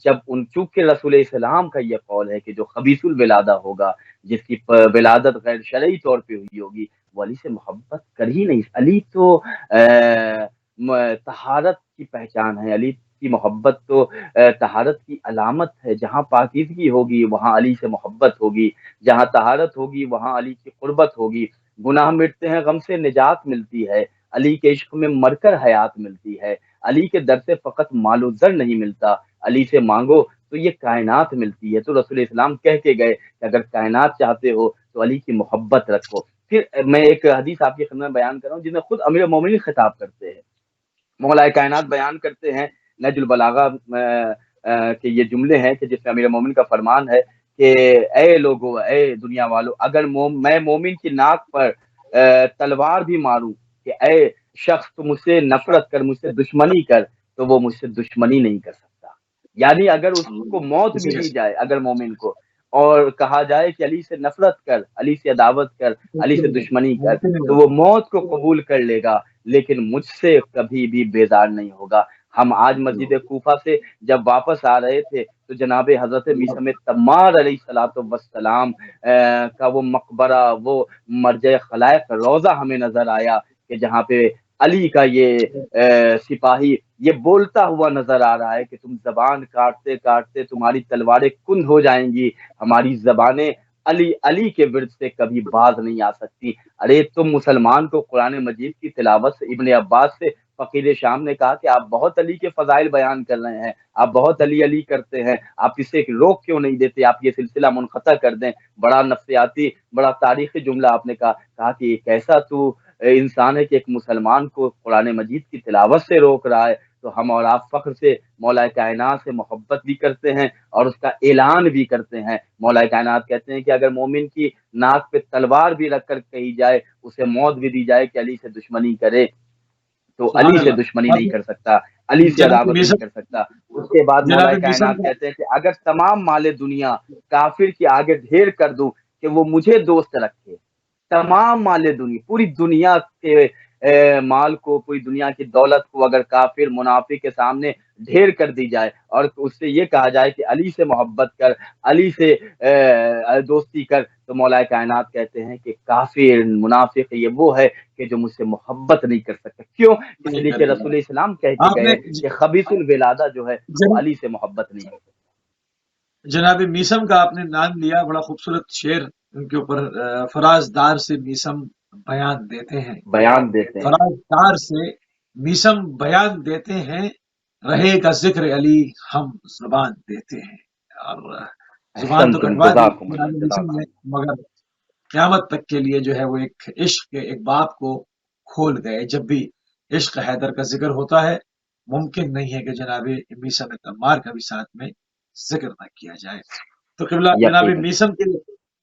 جب ان چونکہ رسول اسلام کا یہ قول ہے کہ جو خبیث الولادہ ہوگا، جس کی ولادت غیر شرعی طور پہ ہوئی ہوگی، وہ علی سے محبت کر ہی نہیں۔ علی تو طہارت کی پہچان ہے، علی کی محبت تو طہارت کی علامت ہے۔ جہاں پاکیزگی ہوگی وہاں علی سے محبت ہوگی، جہاں طہارت ہوگی وہاں علی کی قربت ہوگی۔ گناہ مٹتے ہیں، غم سے نجات ملتی ہے، علی کے عشق میں مر کر حیات ملتی ہے۔ علی کے در سے فقط مال و زر نہیں ملتا، علی سے مانگو تو یہ کائنات ملتی ہے۔ تو رسول اسلام کہہ کے گئے کہ اگر کائنات چاہتے ہو تو علی کی محبت رکھو۔ پھر میں ایک حدیث آپ کی خدمت میں بیان کر رہا ہوں جس میں خود امیر المومنین خطاب کرتے ہیں، مولا کائنات بیان کرتے ہیں، نہج البلاغہ کے یہ جملے ہیں کہ جس میں امیر مومن کا فرمان ہے کہ اے لوگو، اے دنیا والو، اگر میں مومن کی ناک پر تلوار بھی ماروں کہ اے شخص تو مجھ سے نفرت کر، مجھ سے دشمنی کر، تو وہ مجھ سے دشمنی نہیں کر سکتا۔ یعنی اگر اس کو موت بھی دی جائے، اگر مومن کو، اور کہا جائے کہ علی سے نفرت کر، علی سے عداوت کر، علی سے دشمنی کر، تو وہ موت کو قبول کر لے گا، لیکن مجھ سے کبھی بھی بیزار نہیں ہوگا۔ ہم آج مسجد کوفہ سے جب واپس آ رہے تھے تو جناب حضرت میثم تمار علیہ الصلوۃ والسلام کا وہ مقبرہ، وہ مرجع خلائق روضہ ہمیں نظر آیا کہ جہاں پہ علی کا یہ سپاہی یہ بولتا ہوا نظر آ رہا ہے کہ تم زبان کاٹتے کاٹتے تمہاری تلواریں کند ہو جائیں گی، ہماری زبانیں علی علی کے ورد سے کبھی باز نہیں آ سکتی۔ ارے تم مسلمان کو قرآن مجید کی تلاوت سے، ابن عباس سے فقیر شام نے کہا کہ آپ بہت علی کے فضائل بیان کر رہے ہیں، آپ بہت علی علی کرتے ہیں، آپ اسے ایک روک کیوں نہیں دیتے، آپ یہ سلسلہ منقطع کر دیں۔ بڑا نفسیاتی، بڑا تاریخی جملہ آپ نے کہا کہ ایک ایسا تو انسان ہے کہ ایک مسلمان کو قرآن مجید کی تلاوت سے روک رہا ہے، تو ہم اور آپ فخر سے مولا کائنات سے محبت بھی کرتے ہیں اور اس کا اعلان بھی کرتے ہیں۔ مولا کائنات کہتے ہیں کہ اگر مومن کی ناک پہ تلوار بھی رکھ کر کہی جائے، اسے موت بھی دی جائے کہ علی سے دشمنی کرے، تو سبحان علی سے دشمنی اللہ۔ نہیں کر سکتا، علی سے جناب عداوت نہیں میسم کر سکتا۔ اس کے بعد مولا جناب میسم کائنات کا کہتے ہیں کہ اگر تمام مال دنیا کافر کے آگے ڈھیر کر دوں کہ وہ مجھے دوست رکھے، تمام مال دنیا، پوری دنیا کے مال کو، پوری دنیا کی دولت کو اگر کافر منافق کے سامنے ڈھیر کر دی جائے اور اس سے یہ کہا جائے کہ علی سے محبت کر، علی سے دوستی کر، تو مولا کائنات کہتے ہیں کہ کافر منافق یہ وہ ہے کہ جو مجھ سے محبت نہیں کر سکتا۔ کیوں؟ اس نہیں لیے کہ کرے گا۔ رسول اسلام کہہ کے آپ گئے نے کہ خبیث الولادہ جو ہے وہ جن- علی سے محبت نہیں کر سکتا۔ جناب میسم کا آپ نے نام لیا، بڑا خوبصورت شعر ان کے اوپر، فراز دار سے میسم بیان دیتے ہیں، بیان دیتے ہیں۔ فراز دار سے میسم بیان دیتے ہیں، رہے گا ذکر علی ہم زبان دیتے ہیں۔ اور زبان تو احسنتم، کٹوا دی جزاکم اللہ، جناب میسم جزاکم نے، اللہ۔ مگر قیامت تک کے لیے جو ہے وہ ایک عشق کے ایک باب کو کھول گئے۔ جب بھی عشق حیدر کا ذکر ہوتا ہے، ممکن نہیں ہے کہ جناب میسم تمار کا بھی ساتھ میں ذکر نہ کیا جائے۔ تو قبلہ یقیناً۔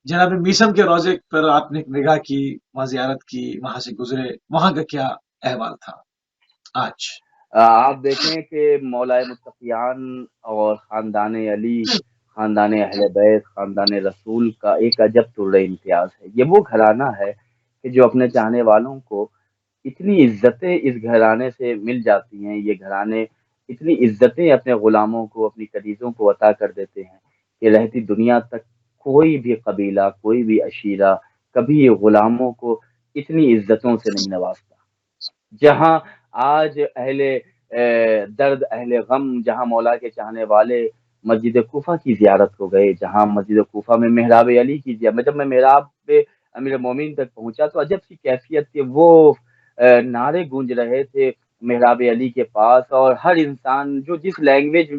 جناب میسم کے روضے پر آپ نے نگاہ کی، وہاں زیارت کی، وہاں سے گزرے، وہاں کا کیا احوال تھا آج؟ آپ دیکھیں کہ مولا متقیان اور خاندان علی، خاندان اہل بیت، خاندان رسول کا ایک عجب طر امتیاز ہے۔ یہ وہ گھرانہ ہے کہ جو اپنے چاہنے والوں کو اتنی عزتیں اس گھرانے سے مل جاتی ہیں، یہ گھرانے اتنی عزتیں اپنے غلاموں کو، اپنی کنیزوں کو عطا کر دیتے ہیں کہ رہتی دنیا تک کوئی بھی قبیلہ، کوئی بھی عشیرہ کبھی یہ غلاموں کو اتنی عزتوں سے نہیں نوازتا۔ جہاں آج اہل درد، اہل غم، جہاں مولا کے چاہنے والے مسجد کوفہ کی زیارت کو گئے، جہاں مسجد کوفہ میں محراب علی کی زیارت، جب میں محراب پہ امیر مومن تک پہنچا تو عجب سی کیفیت کے وہ نعرے گونج رہے تھے محراب علی کے پاس، اور ہر انسان جو جس لینگویج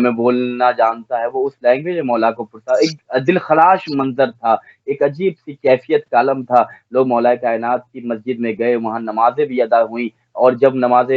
میں بولنا جانتا ہے وہ اس لینگویج میں مولا کو پڑھتا۔ ایک دل خراش منظر تھا، ایک عجیب سی کیفیت کا عالم تھا۔ لوگ مولا کائنات کی مسجد میں گئے، وہاں نمازیں بھی ادا ہوئیں، اور جب نماز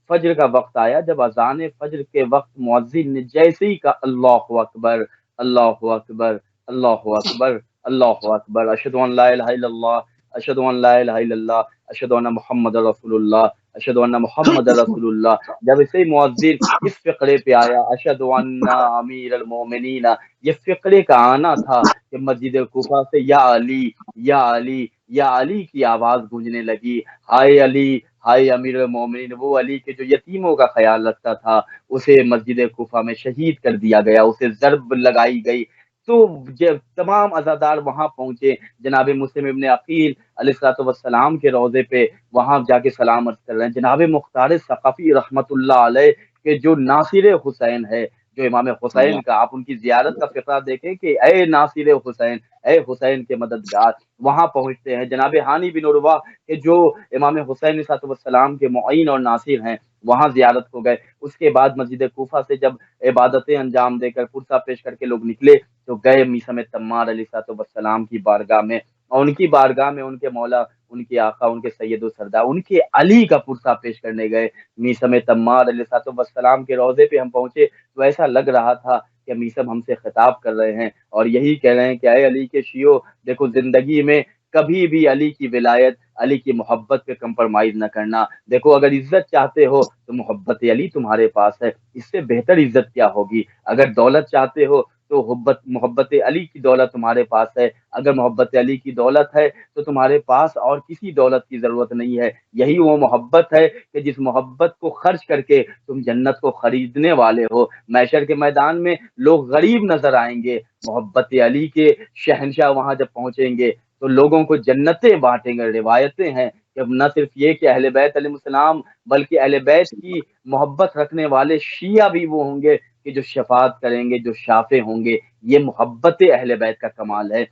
فجر کا وقت آیا، جب اذان فجر کے وقت مؤذن نے جیسے ہی کہا اللہ اکبر، اللہ اکبر، اللہ اکبر، اللہ اکبر، اشہد ان لا الہ الا اللہ، اشہد ان لا الہ الا اللہ، اشہد ان محمد رسول اللہ، اشہد ان محمد رسول اللہ، جب اسے مؤذن اس فقرے پہ آیا اشہد ان امیر المومنین، یہ فقرے کا آنا تھا کہ مسجد کوفہ سے یا علی، یا علی، یا علی کی آواز گونجنے لگی۔ ہائے علی، ہائے امیر المومنین، وہ علی کے جو یتیموں کا خیال رکھتا تھا، اسے مسجد کوفہ میں شہید کر دیا گیا، اسے ضرب لگائی گئی۔ تو جب تمام عزادار وہاں پہنچے، جناب مسلم ابن عقیل علیہ الصلوۃ والسلام کے روضے پہ وہاں جا کے سلام عرض کر رہے ہیں۔ جناب مختار ثقفی رحمت اللہ علیہ کے جو ناصر حسین ہے، جو امام حسین کا، آپ ان کی زیارت کا فقرہ دیکھیں کہ اے ناصر حسین، اے حسین کے مددگار، وہاں پہنچتے ہیں۔ جناب ہانی بن عروہ کہ جو امام حسین علیہ السلام کے معین اور ناصر ہیں، وہاں زیارت کو گئے۔ اس کے بعد مسجد کوفہ سے جب عبادتیں انجام دے کر پرسہ پیش کر کے لوگ نکلے تو گئے میثم تمار علیہ السلام کی بارگاہ میں، اور ان کی بارگاہ میں ان کے مولا، ان کے آقا، ان کے سید و سردار، ان کے علی کا پرسہ پیش کرنے گئے۔ میثم تمار علیہ السلام کے روضے پہ ہم پہنچے تو ایسا لگ رہا تھا کہ میثم ہم سے خطاب کر رہے ہیں اور یہی کہہ رہے ہیں کہ اے علی کے شیعو، دیکھو زندگی میں کبھی بھی علی کی ولایت، علی کی محبت پہ کمپرمائز نہ کرنا۔ دیکھو اگر عزت چاہتے ہو تو محبت علی تمہارے پاس ہے، اس سے بہتر عزت کیا ہوگی؟ اگر دولت چاہتے ہو تو محبت علی کی دولت تمہارے پاس ہے، اگر محبت علی کی دولت ہے تو تمہارے پاس اور کسی دولت کی ضرورت نہیں ہے۔ یہی وہ محبت ہے کہ جس محبت کو خرچ کر کے تم جنت کو خریدنے والے ہو۔ محشر کے میدان میں لوگ غریب نظر آئیں گے، محبت علی کے شہنشاہ وہاں جب پہنچیں گے تو لوگوں کو جنتیں بانٹیں گے۔ روایتیں ہیں کہ نہ صرف یہ کہ اہل بیت علیہ السلام، بلکہ اہل بیت کی محبت رکھنے والے شیعہ بھی وہ ہوں گے کہ جو شفاعت کریں گے، جو شافع ہوں گے۔ یہ محبت اہل بیت کا کمال ہے۔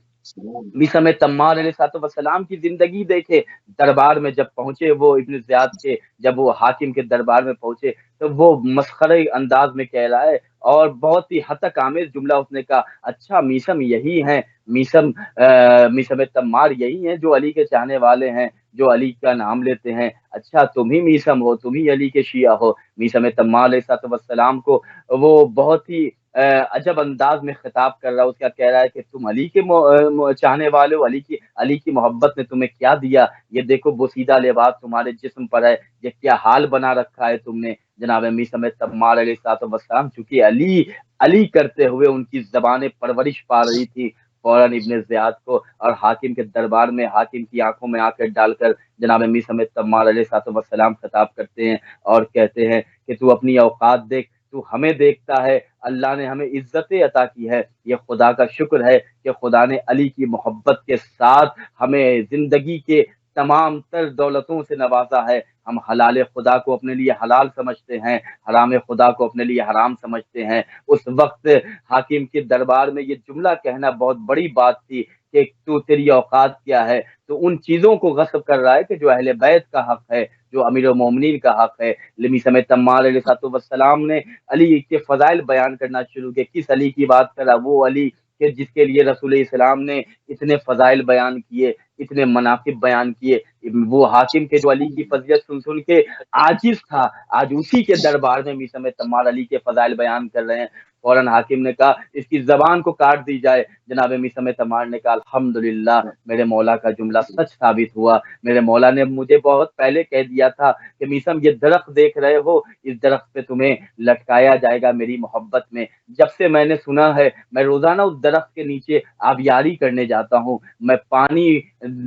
میثم تمار علیہ السلام کی زندگی دیکھے، دربار میں جب پہنچے وہ ابن زیاد کے، جب وہ حاکم کے دربار میں پہنچے تو وہ مسخرے انداز میں کہہ رہا ہے اور بہت ہی ہتک آمیز جملہ اس نے کہا، اچھا میثم یہی ہیں، میثم تمار یہی ہیں جو علی کے چاہنے والے ہیں، جو علی کا نام لیتے ہیں؟ اچھا تم ہی میثم ہو، تم ہی علی کے شیعہ ہو؟ میثم تمار علیہ السلام کو وہ بہت ہی عجب انداز میں خطاب کر رہا ہے، اس کا کہہ رہا ہے کہ تم علی کے چاہنے والے ہو، علی کی محبت نے تمہیں کیا دیا؟ یہ دیکھو بوسیدہ لباس تمہارے جسم پر ہے، یہ کیا حال بنا رکھا ہے تم نے؟ جناب میثم تمار علیہ السلام چونکہ علی کرتے ہوئے ان کی زبانیں پرورش پا رہی تھی، فوراً ابن زیاد کو اور حاکم کے دربار میں حاکم کی آنکھوں میں آنکھ ڈال کر جناب میثم تمار علیہ السلام خطاب کرتے ہیں اور کہتے ہیں کہ تو اپنی اوقات دیکھ، تو ہمیں دیکھتا ہے، اللہ نے ہمیں عزت عطا کی ہے، یہ خدا کا شکر ہے کہ خدا نے علی کی محبت کے ساتھ ہمیں زندگی کے تمام تر دولتوں سے نوازا ہے۔ ہم حلال خدا کو اپنے لیے حلال سمجھتے ہیں، حرام خدا کو اپنے لیے حرام سمجھتے ہیں۔ اس وقت حاکم کے دربار میں یہ جملہ کہنا بہت بڑی بات تھی کہ تو تیری اوقات کیا ہے؟ تو ان چیزوں کو غصب کر رہا ہے کہ جو اہل بیت کا حق ہے، جو امیر المومنین کا حق ہے۔ میثم تمار علیہ السلام نے علی کے فضائل بیان کرنا شروع کیا۔ کس علی کی بات کر رہا؟ وہ علی کہ جس کے لیے رسول اسلام نے اتنے فضائل بیان کیے، اتنے مناقب بیان کیے۔ وہ حاکم کے جو علی کی فضیلت سن سن کے عاجز تھا، آج اسی کے دربار میں میثم تمار علی کے فضائل بیان کر رہے ہیں۔ فوراً حاکم نے کہا اس کی زبان کو کاٹ دی جائے۔ جناب میثم تمار نے کہا الحمدللہ میرے مولا کا جملہ سچ ثابت ہوا، میرے مولا نے مجھے بہت پہلے کہہ دیا تھا کہ میثم یہ درخت دیکھ رہے ہو، اس درخت پہ تمہیں لٹکایا جائے گا میری محبت میں۔ جب سے میں نے سنا ہے میں روزانہ اس درخت کے نیچے آبیاری کرنے جاتا ہوں، میں پانی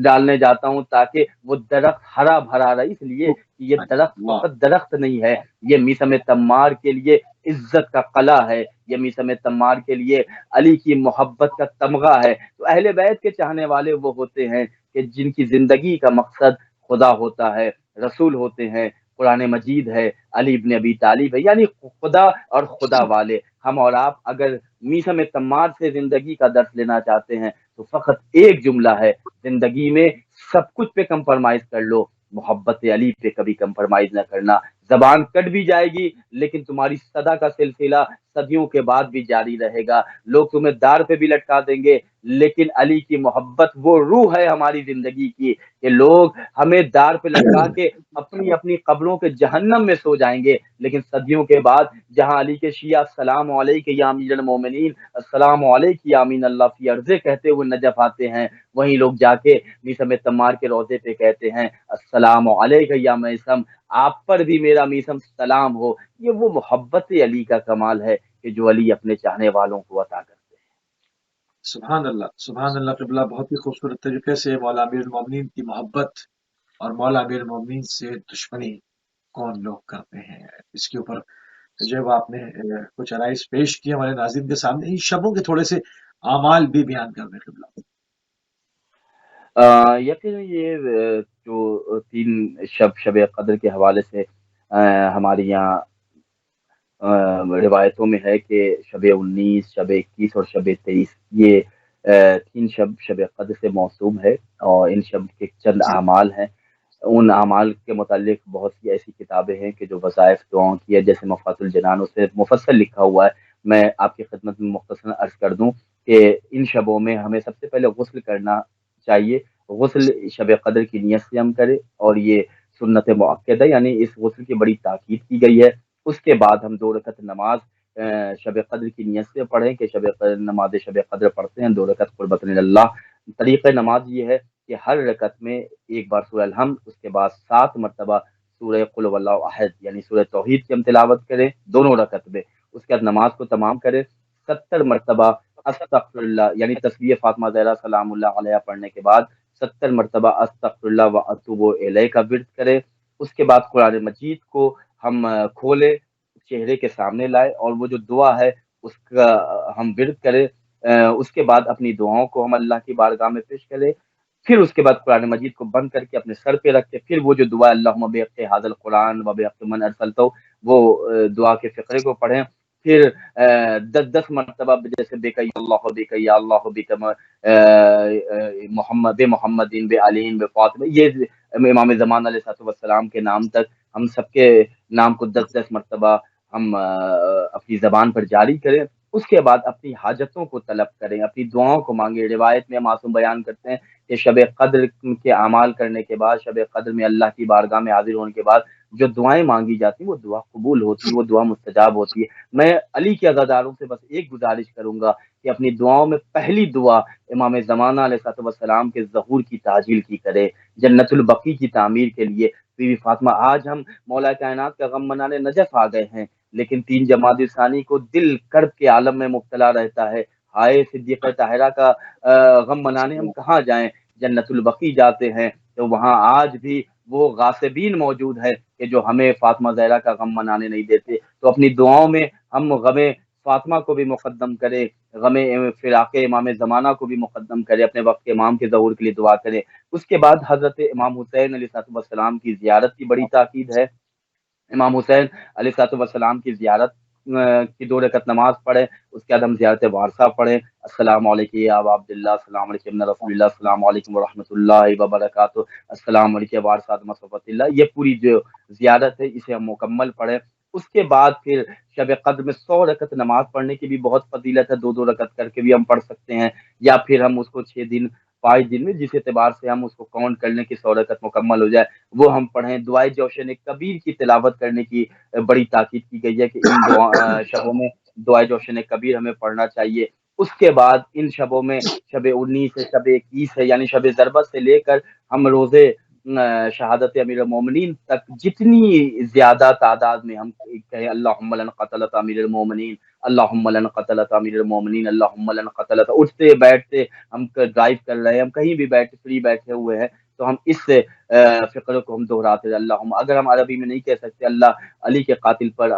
ڈالنے جاتا ہوں تاکہ وہ درخت ہرا بھرا رہے، اس لیے کہ یہ درخت اللہ فقط درخت نہیں ہے، یہ میثم تمار کے لیے عزت کا قلعہ ہے، یہ میثم تمار کے لیے علی کی محبت کا تمغہ ہے۔ تو اہل بیت کے چاہنے والے وہ ہوتے ہیں کہ جن کی زندگی کا مقصد خدا ہوتا ہے، رسول ہوتے ہیں، قرآن مجید ہے، علی ابن ابی طالب ہے، یعنی خدا اور خدا والے۔ ہم اور آپ اگر میثم تمار سے زندگی کا درس لینا چاہتے ہیں تو فقط ایک جملہ ہے، زندگی میں سب کچھ پہ کمپرمائز کر لو، محبت علی پہ کبھی کمپرمائز نہ کرنا۔ زبان کٹ بھی جائے گی لیکن تمہاری صدا کا سلسلہ صدیوں کے بعد بھی جاری رہے گا، لوگ تمہیں دار پہ بھی لٹکا دیں گے لیکن علی کی محبت وہ روح ہے ہماری زندگی کی کہ لوگ ہمیں دار پہ لٹکا کے اپنی اپنی قبروں کے جہنم میں سو جائیں گے، لیکن صدیوں کے بعد جہاں علی کے شیعہ السلام علیک یا امیر المومنین، السلام علیک یا امین اللہ فی ارضہ کہتے ہوئے نجف آتے ہیں، وہیں لوگ جا کے میثم تمار کے روضے پہ کہتے ہیں السلام علیک یا میثم، آپ پر بھی میرا میثم سلام ہو۔ یہ وہ محبت علی کا کمال ہے کہ جو علی اپنے چاہنے والوں کو عطا کرتے ہیں۔ سبحان اللہ قبلہ، بہت ہی خوبصورت طریقے سے مولا امیر المومنین کی محبت اور مولا امیر المومنین سے دشمنی کون لوگ کرتے ہیں، اس کے اوپر جب آپ نے کچھ عرائض پیش کیے ہمارے ناظرین کے سامنے، ان شبوں کے تھوڑے سے اعمال بھی بیان کر دیں قبلہ۔ یقیناً یہ جو تین شب قدر کے حوالے سے ہمارے یہاں روایتوں میں ہے کہ شب 19، شب 21 اور شب 23 یہ تین شب قدر سے موسوم ہے، اور ان شب کے چند اعمال ہیں۔ ان اعمال کے متعلق بہت سی ایسی کتابیں ہیں کہ جو وظائف دعاؤں کی ہے، جیسے مفات الجنان، اس سے مفصل لکھا ہوا ہے۔ میں آپ کی خدمت میں مختصراً عرض کر دوں کہ ان شبوں میں ہمیں سب سے پہلے غسل کرنا چاہیے۔ غسل شب قدر کی نیت سے ہم کریں، اور یہ سنت مؤکد ہے، یعنی اس غسل کی بڑی تاکید کی گئی ہے۔ اس کے بعد ہم 2 رکعت نماز شب قدر کی نیت سے پڑھیں کہ نماز شب قدر پڑھتے ہیں 2 رکعت قربۃ اللہ۔ طریقہ نماز یہ ہے کہ ہر رکعت میں ایک بار سورہ الحمد، اس کے بعد 7 مرتبہ سورہ قل هو اللہ احد یعنی سورہ توحید کی ہم تلاوت کریں دونوں رکعت میں۔ اس کے بعد نماز کو تمام کریں، 70 مرتبہ استغفر اللہ یعنی تسبیح فاطمہ زہرا سلام اللہ علیہ پڑھنے کے بعد 70 مرتبہ استغفر اللہ و اتوب الیہ کا ورد کریں۔ اس کے بعد قرآن مجید کو ہم کھولے، چہرے کے سامنے لائے، اور وہ جو دعا ہے اس کا ہم ورد کریں۔ اس کے بعد اپنی دعاؤں کو ہم اللہ کی بارگاہ میں پیش کریں، پھر اس کے بعد قرآن مجید کو بند کر کے اپنے سر پہ رکھ کے پھر وہ جو دعا اللہم بحق ھذا القرآن و بحق من ارسلتہ، وہ دعا کے فقرے کو پڑھیں۔ پھر 10 مرتبہ جیسے بیک یا اللہ بک محمد بے محمدین بے علین بے فاطمہ، یہ امام زمان علیہ السلام کے نام تک ہم سب کے نام کو 10 مرتبہ ہم اپنی زبان پر جاری کریں۔ اس کے بعد اپنی حاجتوں کو طلب کریں، اپنی دعاؤں کو مانگیں۔ روایت میں معصوم بیان کرتے ہیں کہ شب قدر کے اعمال کرنے کے بعد، شب قدر میں اللہ کی بارگاہ میں حاضر ہونے کے بعد جو دعائیں مانگی جاتی ہیں وہ دعا قبول ہوتی ہے، وہ دعا مستجاب ہوتی ہے۔ میں علی کے عزاداروں سے بس ایک گزارش کروں گا کہ اپنی دعاؤں میں پہلی دعا امام زمانہ علیہ السلام کے ظہور کی تعجیل کی کرے، جنت البقیع کی تعمیر کے لیے۔ بی بی فاطمہ، آج ہم مولا کائنات کا غم منانے نجف آ گئے ہیں، لیکن 3 جمادی ثانی کو دل کرب کے عالم میں مبتلا رہتا ہے۔ ہائے صدیقہ طاہرہ کا غم منانے ہم کہاں جائیں؟ جنت البقیع جاتے ہیں تو وہاں آج بھی وہ غاصبین موجود ہے کہ جو ہمیں فاطمہ زہرا کا غم منانے نہیں دیتے۔ تو اپنی دعاؤں میں ہم غم فاطمہ کو بھی مقدم کرے، غم فراق امام زمانہ کو بھی مقدم کرے، اپنے وقت کے امام کے ظہور کے لیے دعا کرے۔ اس کے بعد حضرت امام حسین علیہ السلام کی زیارت کی بڑی تاکید ہے۔ امام حسین علیہ السلام کی زیارت کی 2 رکعت نماز پڑھیں۔ اس کے بعد ہم زیارت وارثہ پڑھیں، السلام علیکم یا ابا عبداللہ، السلام علیکم ابن رسول اللہ، السلام علیکم ورحمۃ اللہ وبرکاتہ، السلام علیکم وارث آدم صفوت اللہ۔ یہ پوری جو زیارت ہے اسے ہم مکمل پڑھیں۔ اس کے بعد پھر شب قدر میں 100 رکعت نماز پڑھنے کی بھی بہت فضیلت ہے، 2 رکعت کر کے بھی ہم پڑھ سکتے ہیں، یا پھر ہم اس کو 6 دن 5 دن میں جس اعتبار سے ہم اس کو کاؤنٹ کر لیں کہ 100 رکعت مکمل ہو جائے وہ ہم پڑھیں۔ دعائے جوشن کبیر کی تلاوت کرنے کی بڑی تاکید کی گئی ہے کہ ان شبوں میں دعائے جوشن کبیر ہمیں پڑھنا چاہیے۔ اس کے بعد ان شبوں میں شب 19 ہے، شب 21 ہے، یعنی شب ضربت سے لے کر ہم روزے شہادت امیر المومنین تک جتنی زیادہ تعداد میں ہم کہیں اللہم لن قتلت امیر المومنین، اللہم لن قتلت امیر المومنین، اللہم لن قتلت، اٹھتے بیٹھتے ہم ڈرائیو کر رہے ہیں، ہم کہیں بھی بیٹھے فری بیٹھے ہوئے ہیں تو ہم اس فقر کو ہم دہراتے ہیں، اللہم، اگر ہم عربی میں نہیں کہہ سکتے اللہ علی کے قاتل پر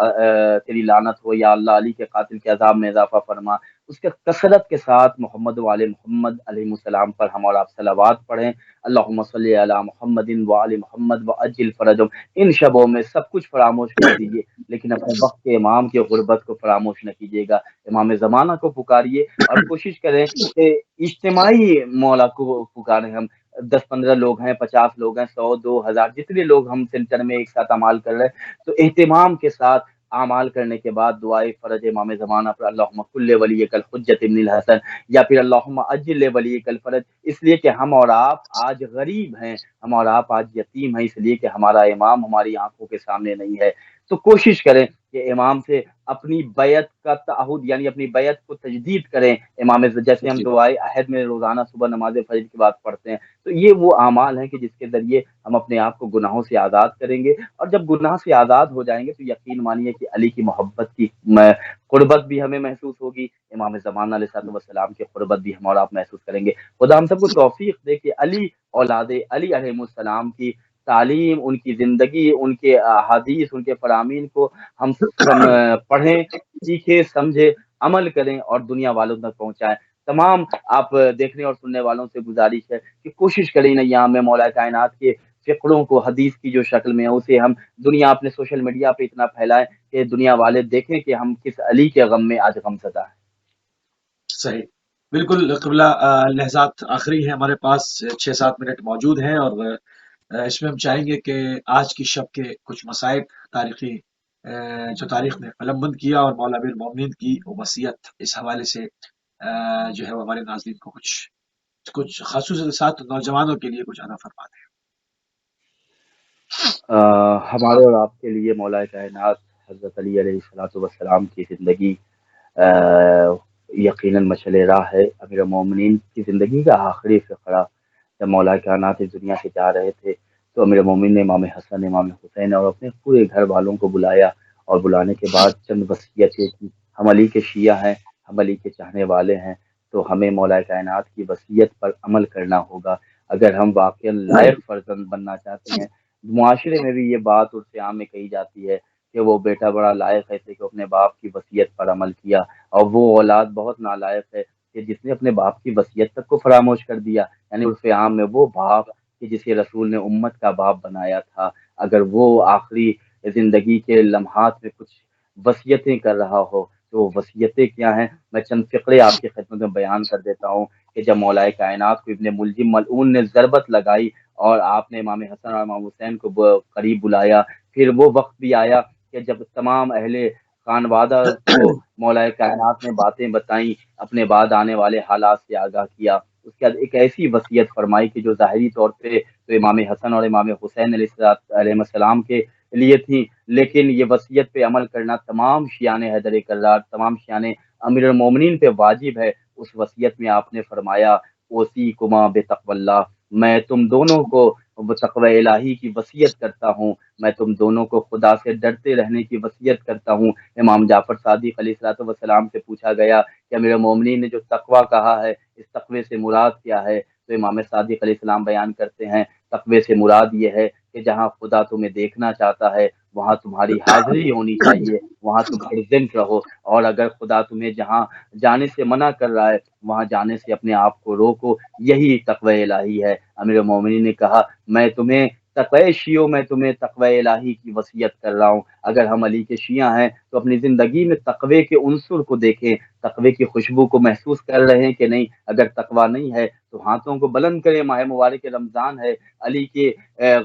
تیری لعنت ہو، یا اللہ علی کے قاتل کے عذاب میں اضافہ فرما، اس کے کثرت کے ساتھ محمد وعلی محمد علیہ السلام پر ہم اور آپ صلوات پڑھیں، اللہم صلی علی محمد وعلی محمد وعجل فرجهم۔ ان شبوں میں سب کچھ فراموش کر دیجئے لیکن اپنے وقت کے امام کی غربت کو فراموش نہ کیجیے گا، امام زمانہ کو پکاریے اور کوشش کریں کہ اجتماعی مولا کو پکاریں۔ ہم 10-15 لوگ ہیں، 50 لوگ ہیں، 100، 2000، جتنے لوگ ہم سینٹر میں ایک ساتھ اعمال کر رہے ہیں، تو اہتمام کے ساتھ اعمال کرنے کے بعد دعائے فرج امام زمانہ پر اللہم کل ولیک الحجۃ ابن الحسن، یا پھر اللہم اجل ولیک الفرج، اس لیے کہ ہم اور آپ آج غریب ہیں، ہم اور آپ آج یتیم ہیں، اس لیے کہ ہمارا امام ہماری آنکھوں کے سامنے نہیں ہے۔ تو کوشش کریں کہ امام سے اپنی بیعت کا تعہد، یعنی اپنی بیعت کو تجدید کریں امام جیسے ہم جی دعائے عہد میں روزانہ صبح نماز فجر کے بعد پڑھتے ہیں، تو یہ وہ اعمال ہیں کہ جس کے ذریعے ہم اپنے آپ کو گناہوں سے آزاد کریں گے، اور جب گناہ سے آزاد ہو جائیں گے تو یقین مانیے کہ علی کی محبت کی قربت بھی ہمیں محسوس ہوگی، امام زمانہ علیہ الصلوۃ والسلام کی قربت بھی ہم اور آپ محسوس کریں گے۔ خدا ہم سب کو توفیق دے کہ علی اولاد علی علیہ السلام کی تعلیم، ان کی زندگی، ان کے احادیث، ان کے فرامین کو ہم پڑھیں، سیکھیں، سمجھیں، عمل کریں اور دنیا والوں تک پہنچائیں۔ تمام آپ دیکھنے اور سننے والوں سے گزارش ہے کہ کوشش کریں نہ یہاں میں مولا کائنات کے فقروں کو حدیث کی جو شکل میں ہے اسے ہم دنیا اپنے سوشل میڈیا پہ اتنا پھیلائیں کہ دنیا والے دیکھیں کہ ہم کس علی کے غم میں آج غم زدہ ہیں۔ صحیح، بالکل قبلہ۔ لحظات آخری ہیں ہمارے پاس، 6-7 منٹ موجود ہیں، اور اس میں ہم چاہیں گے کہ آج کی شب کے کچھ مصائب تاریخی جو تاریخ نے قلم بند کیا اور مولا امیر المومنین کی وہ وصیت، اس حوالے سے جو ہے وہ ہمارے ناظرین کو کچھ خصوصی کے ساتھ نوجوانوں کے لیے کچھ ادا فرما دیں۔ ہمارے اور آپ کے لیے مولا کائنات حضرت علی علیہ الصلوۃ والسلام کی زندگی یقیناً مشعل راہ ہے۔ امیر المومنین کی زندگی کا آخری فقرہ جب مولا کائنات اس دنیا سے جا رہے تھے تو امیر المومنین نے امام حسن، امام حسین اور اپنے پورے گھر والوں کو بلایا، اور بلانے کے بعد چند وصیتیں کی۔ ہم علی کے شیعہ ہیں، ہم علی کے چاہنے والے ہیں، تو ہمیں مولا کائنات کی وصیت پر عمل کرنا ہوگا اگر ہم واقعا لائق فرزند بننا چاہتے ہیں۔ معاشرے میں بھی یہ بات عرف عام میں کہی جاتی ہے کہ وہ بیٹا بڑا لائق ہے کہ اپنے باپ کی وصیت پر عمل کیا، اور وہ اولاد بہت نالائق ہے کہ جس نے اپنے باپ کی وصیت تک کو فراموش کر دیا، یعنی عرف عام میں وہ باپ کہ جسے رسول نے امت کا باپ بنایا تھا، اگر وہ آخری زندگی کے لمحات میں کچھ وصیتیں کر رہا ہو تو وہ وصیتیں کیا ہیں؟ میں چند فقرے آپ کی خدمت میں بیان کر دیتا ہوں کہ جب مولا کائنات کو ابن ملجم ملعون نے ضربت لگائی اور آپ نے امام حسن اور امام حسین کو قریب بلایا، پھر وہ وقت بھی آیا کہ جب تمام اہل خانوادہ کو مولا کائنات نے باتیں بتائیں، اپنے بعد آنے والے حالات سے آگاہ کیا، اس کے بعد ایک ایسی وصیت فرمائی کہ جو ظاہری طور پہ تو امام حسن اور امام حسین علیہ السلام کے لیے تھی، لیکن یہ وصیت پہ عمل کرنا تمام شیعان حیدر کرار، تمام شیعان امیر المومنین پہ واجب ہے۔ اس وصیت میں آپ نے فرمایا اوصیکما بتقوی اللہ، میں تم دونوں کو تقوی الہی کی وصیت کرتا ہوں، میں تم دونوں کو خدا سے ڈرتے رہنے کی وصیت کرتا ہوں۔ امام جعفر صادق علیہ الصلوۃ والسلام سے پوچھا گیا کہ امیر المومنین نے جو تقوی کہا ہے اس تقوی سے مراد کیا ہے، تو امام صادق علیہ السلام بیان کرتے ہیں تقوی سے مراد یہ ہے کہ جہاں خدا تمہیں دیکھنا چاہتا ہے وہاں تمہاری حاضری ہونی چاہیے، وہاں تم پریزنٹ رہو، اور اگر خدا تمہیں جہاں جانے سے منع کر رہا ہے وہاں جانے سے اپنے آپ کو روکو، یہی تقوی الہی ہے۔ امیر المومنین نے کہا میں تمہیں تقوی شیعوں میں تمہیں تقوی الہی کی وصیت کر رہا ہوں، اگر ہم علی کے شیعہ ہیں تو اپنی زندگی میں تقوی کے عنصر کو دیکھیں، تقوی کی خوشبو کو محسوس کر رہے ہیں کہ نہیں، اگر تقوی نہیں ہے تو ہاتھوں کو بلند کریں، ماہ مبارک رمضان ہے، علی کے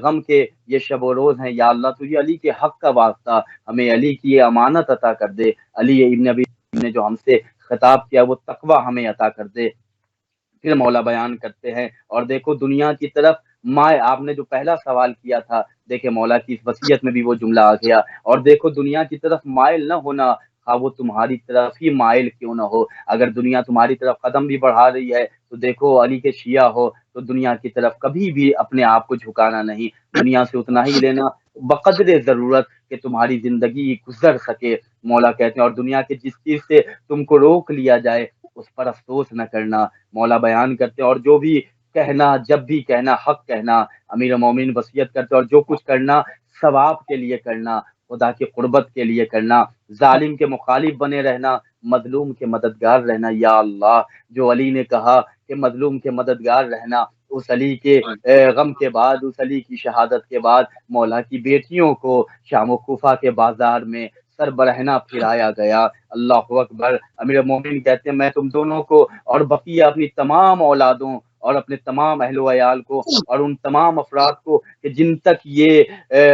غم کے یہ شب و روز ہیں، یا اللہ تجھے علی کے حق کا واسطہ ہمیں علی کی یہ امانت عطا کر دے، علی ابن ابی نے جو ہم سے خطاب کیا وہ تقوی ہمیں عطا کر دے۔ پھر مولا بیان کرتے ہیں اور دیکھو دنیا کی طرف مائے، آپ نے جو پہلا سوال کیا تھا دیکھیں مولا کی اس وصیت میں بھی وہ جملہ آ گیا، اور دیکھو دنیا کی طرف مائل نہ ہونا خواہ وہ تمہاری طرف ہی مائل کیوں نہ ہو۔ اگر دنیا تمہاری طرف قدم بھی بڑھا رہی ہے تو دیکھو، علی کے شیعہ ہو تو دنیا کی طرف کبھی بھی اپنے آپ کو جھکانا نہیں، دنیا سے اتنا ہی لینا بقدر ضرورت کہ تمہاری زندگی گزر سکے۔ مولا کہتے ہیں اور دنیا کے جس چیز سے تم کو روک لیا جائے اس پر افسوس نہ کرنا۔ مولا بیان کرتے ہیں اور جو بھی کہنا، جب بھی کہنا حق کہنا، امیر مومن وصیت کرتے ہیں اور جو کچھ کرنا ثواب کے لیے کرنا، خدا کی قربت کے لیے کرنا، ظالم کے مخالف بنے رہنا، مظلوم کے مددگار رہنا۔ یا اللہ، جو علی نے کہا کہ مظلوم کے مددگار رہنا، اس علی کے غم کے بعد، اس علی کی شہادت کے بعد مولا کی بیٹیوں کو شام و کوفہ کے بازار میں سر برہنہ پھرایا گیا۔ اللہ اکبر۔ امیر مومن کہتے ہیں میں تم دونوں کو اور بقیہ اپنی تمام اولادوں اور اپنے تمام اہل و عیال کو اور ان تمام افراد کو کہ جن تک یہ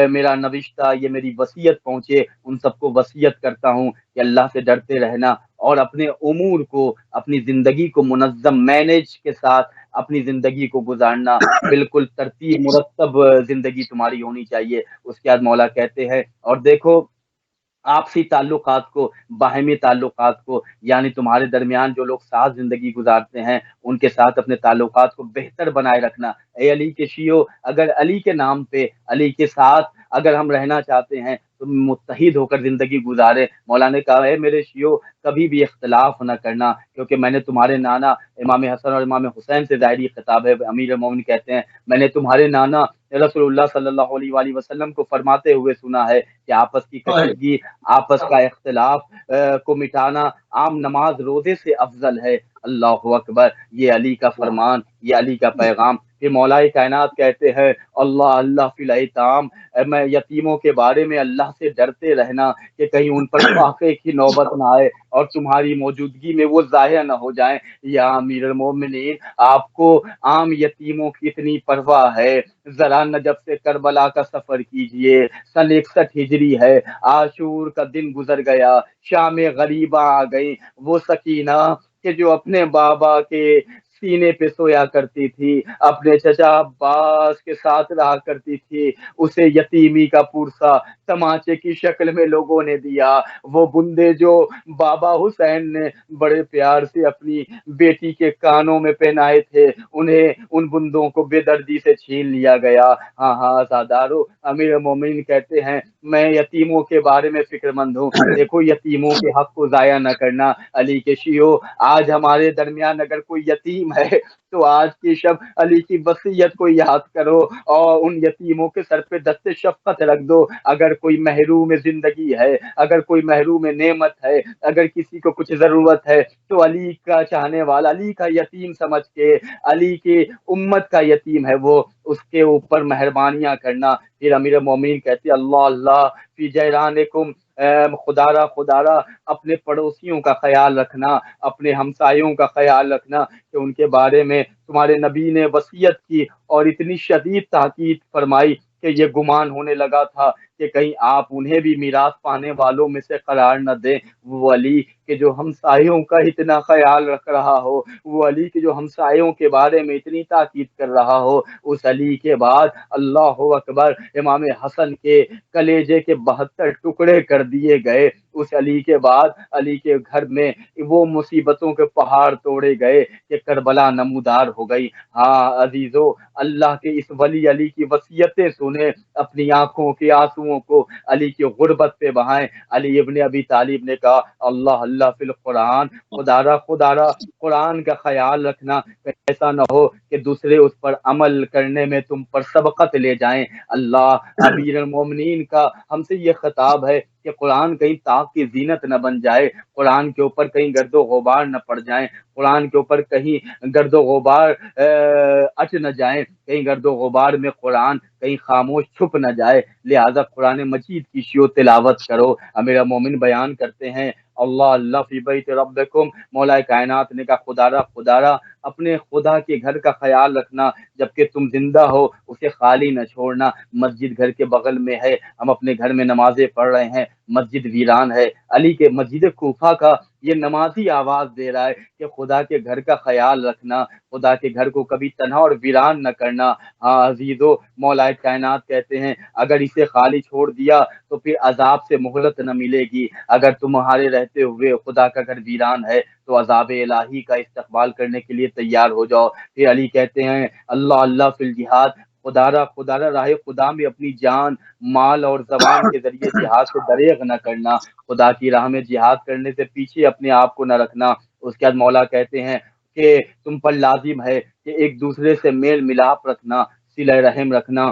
میرا نوشتہ، یہ میری وصیت پہنچے، ان سب کو وصیت کرتا ہوں کہ اللہ سے ڈرتے رہنا اور اپنے امور کو، اپنی زندگی کو منظم مینج کے ساتھ اپنی زندگی کو گزارنا، بالکل ترتیب مرتب زندگی تمہاری ہونی چاہیے۔ اس کے بعد مولا کہتے ہیں اور دیکھو، آپسی تعلقات کو، باہمی تعلقات کو، یعنی تمہارے درمیان جو لوگ ساتھ زندگی گزارتے ہیں ان کے ساتھ اپنے تعلقات کو بہتر بنائے رکھنا۔ اے علی کے شیعو، اگر علی کے نام پہ، علی کے ساتھ اگر ہم رہنا چاہتے ہیں تو متحد ہو کر زندگی گزارے۔ مولانا نے کہا ہے میرے شیعو، کبھی بھی اختلاف نہ کرنا، کیونکہ میں نے تمہارے نانا امام حسن اور امام حسین سے ظاہری خطاب ہے۔ امیر مومن کہتے ہیں میں نے تمہارے نانا رسول اللہ صلی اللہ علیہ وآلہ وسلم کو فرماتے ہوئے سنا ہے کہ آپس کی کشیدگی، آپس کا اختلاف کو مٹانا عام نماز روزے سے افضل ہے۔ اللہ اکبر۔ یہ علی کا فرمان، یہ علی کا پیغام۔ پھر مولا کائنات کہتے ہیں اللہ اللہ فی الایتام، میں یتیموں کے بارے میں اللہ سے ڈرتے رہنا کہ کہیں ان پر فاقے کی نوبت نہ آئے اور تمہاری موجودگی میں وہ ضائع نہ ہو جائیں۔ یا امیر المومنین، آپ کو عام یتیموں کی اتنی پرواہ ہے؟ ذرا نجف سے کربلا کا سفر کیجئے، سن 61 ہجری ہے، عاشور کا دن گزر گیا، شام غریبہ آ گئی، وہ سکینہ کہ جو اپنے بابا کے سینے پہ سویا کرتی تھی، اپنے چچا عباس کے ساتھ رہا کرتی تھی، اسے یتیمی کا پورسا تماچے کی شکل میں لوگوں نے دیا۔ وہ بندے جو بابا حسین نے بڑے پیار سے اپنی بیٹی کے کانوں میں پہنائے تھے، انہیں ان بندوں کو بے دردی سے چھین لیا گیا۔ ہاں ہاں سادارو، امیر مومن کہتے ہیں میں یتیموں کے بارے میں فکر مند ہوں۔ دیکھو، یتیموں کے حق کو ضائع نہ کرنا۔ علی کے شیعو، آج ہمارے درمیان اگر کوئی یتیم ہے تو آج کی شب علی کی وصیت کو یاد کرو اور ان یتیموں کے سر پہ دست شفقت رکھ دو۔ اگر کوئی محروم زندگی ہے، اگر کوئی محروم نعمت ہے، اگر کسی کو کچھ ضرورت ہے تو علی کا چاہنے والا، علی کا یتیم سمجھ کے، علی کی امت کا یتیم ہے وہ، اس کے اوپر مہربانیاں کرنا۔ پھر امیر مومنین کہتے اللہ اللہ فی جیرانکم، خدارا خدارا اپنے پڑوسیوں کا خیال رکھنا، اپنے ہمسایوں کا خیال رکھنا کہ ان کے بارے میں تمہارے نبی نے وصیت کی اور اتنی شدید تاکید فرمائی کہ یہ گمان ہونے لگا تھا کہ کہیں آپ انہیں بھی میراث پانے والوں میں سے قرار نہ دیں۔ وہ علی کہ جو ہمسایوں کا اتنا خیال رکھ رہا ہو، وہ علی کہ جو ہمسایوں کے بارے میں اتنی تاکید کر رہا ہو، اس علی کے بعد اللہ اکبر، امام حسن کے کلیجے کے 72 ٹکڑے کر دیے گئے۔ اس علی کے بعد علی کے گھر میں وہ مصیبتوں کے پہاڑ توڑے گئے کہ کربلا نمودار ہو گئی۔ ہاں عزیزو، اللہ کے اس ولی علی کی وصیتیں سنیں، اپنی آنکھوں کے آنسوؤں کو علی کی غربت پہ بہائیں۔ علی ابن ابی طالب نے کہا اللہ اللہ فی القرآن، خدارا خدارا قرآن کا خیال رکھنا، ایسا نہ ہو کہ دوسرے اس پر عمل کرنے میں تم پر سبقت لے جائیں۔ اللہ، امیر المومنین کا ہم سے یہ خطاب ہے کہ قرآن کہیں طاق کی زینت نہ بن جائے، قرآن کے اوپر کہیں گرد و غبار نہ پڑ جائیں، قرآن کے اوپر کہیں گرد و غبار اٹ نہ جائیں، کہیں گرد و غبار میں قرآن کہیں خاموش چھپ نہ جائے۔ لہذا قرآن مجید کی شیو تلاوت کرو۔ امیر مومن بیان کرتے ہیں اللہ اللہ فی بیت ربکم، مولا کائنات نے کہا خدارا خدارا اپنے خدا کے گھر کا خیال رکھنا، جبکہ تم زندہ ہو اسے خالی نہ چھوڑنا۔ مسجد گھر کے بغل میں ہے، ہم اپنے گھر میں نمازیں پڑھ رہے ہیں، مسجد ویران ہے۔ علی کے مسجد کوفہ کا یہ نمازی آواز دے رہا ہے کہ خدا کے گھر کا خیال رکھنا، خدا کے گھر کو کبھی تنہا اور ویران نہ کرنا۔ ہاں عزیزو، مولا کائنات کہتے ہیں اگر اسے خالی چھوڑ دیا تو پھر عذاب سے مہلت نہ ملے گی۔ اگر تمہارے رہتے ہوئے خدا کا گھر ویران ہے تو عذاب الہی کا استقبال کرنے کے لیے تیار ہو جاؤ۔ پھر علی کہتے ہیں اللہ اللہ فی الجہاد، خدا را راہ خدا میں اپنی جان، مال اور زبان کے ذریعے جہاد سے دریغ نہ کرنا۔ خدا کی راہ میں جہاد کرنے سے پیچھے اپنے آپ کو نہ رکھنا۔ اس کے بعد مولا کہتے ہیں کہ تم پر لازم ہے کہ ایک دوسرے سے میل ملاپ رکھنا، صلہ رحم رکھنا،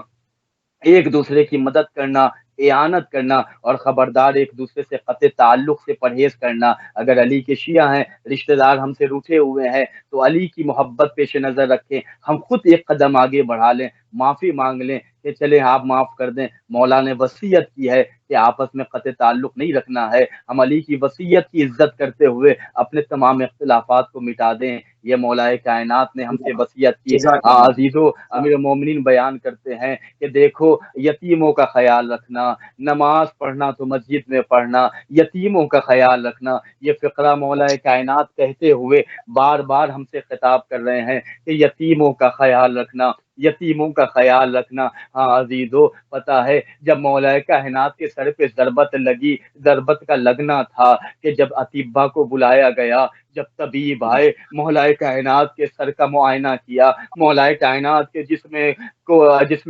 ایک دوسرے کی مدد کرنا، اعانت کرنا، اور خبردار ایک دوسرے سے قطع تعلق سے پرہیز کرنا۔ اگر علی کے شیعہ ہیں، رشتہ دار ہم سے روٹھے ہوئے ہیں، تو علی کی محبت پیش نظر رکھیں، ہم خود ایک قدم آگے بڑھا لیں، معافی مانگ لیں کہ چلے آپ معاف کر دیں۔ مولا نے وصیت کی ہے کہ آپس میں قطع تعلق نہیں رکھنا ہے، ہم علی کی وصیت کی عزت کرتے ہوئے اپنے تمام اختلافات کو مٹا دیں۔ یہ مولا کائنات نے ہم سے وصیت کی۔ جزاک اللہ۔ عزیزو، امیر المومنین بیان کرتے ہیں کہ دیکھو یتیموں کا خیال رکھنا، نماز پڑھنا تو مسجد میں پڑھنا، یتیموں کا خیال رکھنا، یہ فقرہ مولا کائنات کہتے ہوئے بار بار ہم سے خطاب کر رہے ہیں کہ یتیموں کا خیال رکھنا، یتیموں کا خیال رکھنا۔ ہاں عزیزو، پتہ ہے جب مولا کائنات کے سر پہ ضربت کا لگنا تھا، کہ جب اطباء کو بلایا گیا، جب طبیب آئے، مولا کائنات کے سر کا معائنہ کیا، مولا کائنات کے جسم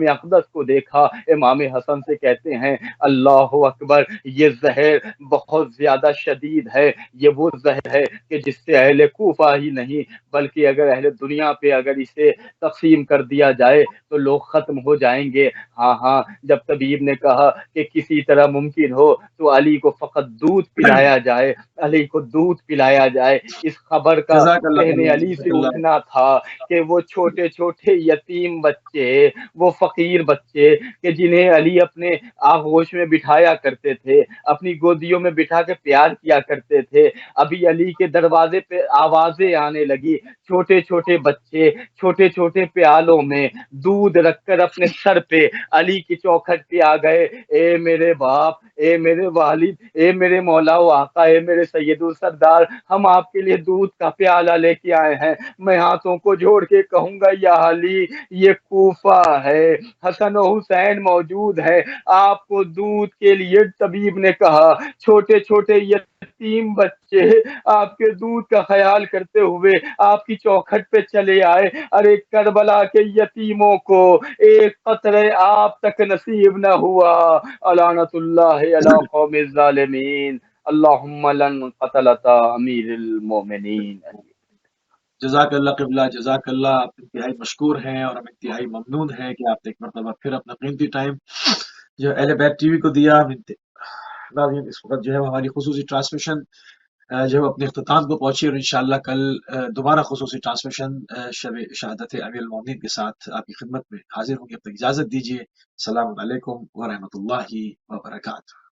اقدس کو دیکھا، امام حسن سے کہتے ہیں اللہ اکبر، یہ زہر بہت زیادہ شدید ہے، یہ وہ زہر ہے کہ جس سے اہل کوفہ ہی نہیں بلکہ اگر اہل دنیا پہ اگر اسے تقسیم کر دیا جائے تو لوگ ختم ہو جائیں گے۔ ہاں ہاں، جب طبیب نے کہا کہ کسی طرح ممکن ہو تو علی کو فقط دودھ پلایا جائے، علی کو دودھ پلایا جائے، اس خبر کا جزاک اللہ ذہن خیر، علی سے جزاک اللہ۔ اٹھنا تھا کہ وہ چھوٹے چھوٹے یتیم بچے، وہ فقیر بچے کہ جنہیں علی اپنے آغوش میں بٹھایا کرتے تھے، اپنی گودیوں میں بٹھا کے پیار کیا کرتے تھے، ابھی علی کے دروازے پہ آوازیں آنے لگی، چھوٹے چھوٹے بچے چھوٹے چھوٹے پیالوں میں دودھ رکھ کر اپنے سر پہ علی کی چوکھٹ پہ آ گئے۔ اے میرے باپ، اے میرے والد، اے میرے مولا و آقا، اے میرے سید و سردار، ہم آپ کے لیے دودھ کا پیالہ لے کے آئے ہیں۔ میں ہاتھوں کو جوڑ کے کہوں گا یا علی، یہ کوفہ ہے، حسن و حسین موجود ہے، آپ کو دودھ کے لیے طبیب نے کہا چھوٹے چھوٹے یتیم بچے آپ کے دودھ کا خیال کرتے ہوئے آپ کی چوکھٹ پہ چلے آئے۔ ارے کربلا کے یتیموں کو ایک قطرے آپ تک نصیب نہ ہوا۔ لعنت اللہ علی قوم الظالمین، اللہم لن قتلتا امیر المومنین۔ جزاک اللہ قبلہ، جزاک اللہ، آپ انتہائی مشکور ہیں اور ہم انتہائی ممنون ہیں کہ آپ نے ایک مرتبہ پھر اپنا قیمتی ٹائم جو اہل بیت ٹی وی کو دیا۔ ناظرین، اس وقت جو ہے ہماری خصوصی ٹرانسمیشن جو اپنے اختتام کو پہنچی، اور انشاءاللہ کل دوبارہ خصوصی ٹرانسمیشن شب شہادت امیر المومنین کے ساتھ آپ کی خدمت میں حاضر ہوں گے۔ اپنی اجازت دیجیے، السلام علیکم ورحمۃ اللہ وبرکاتہ۔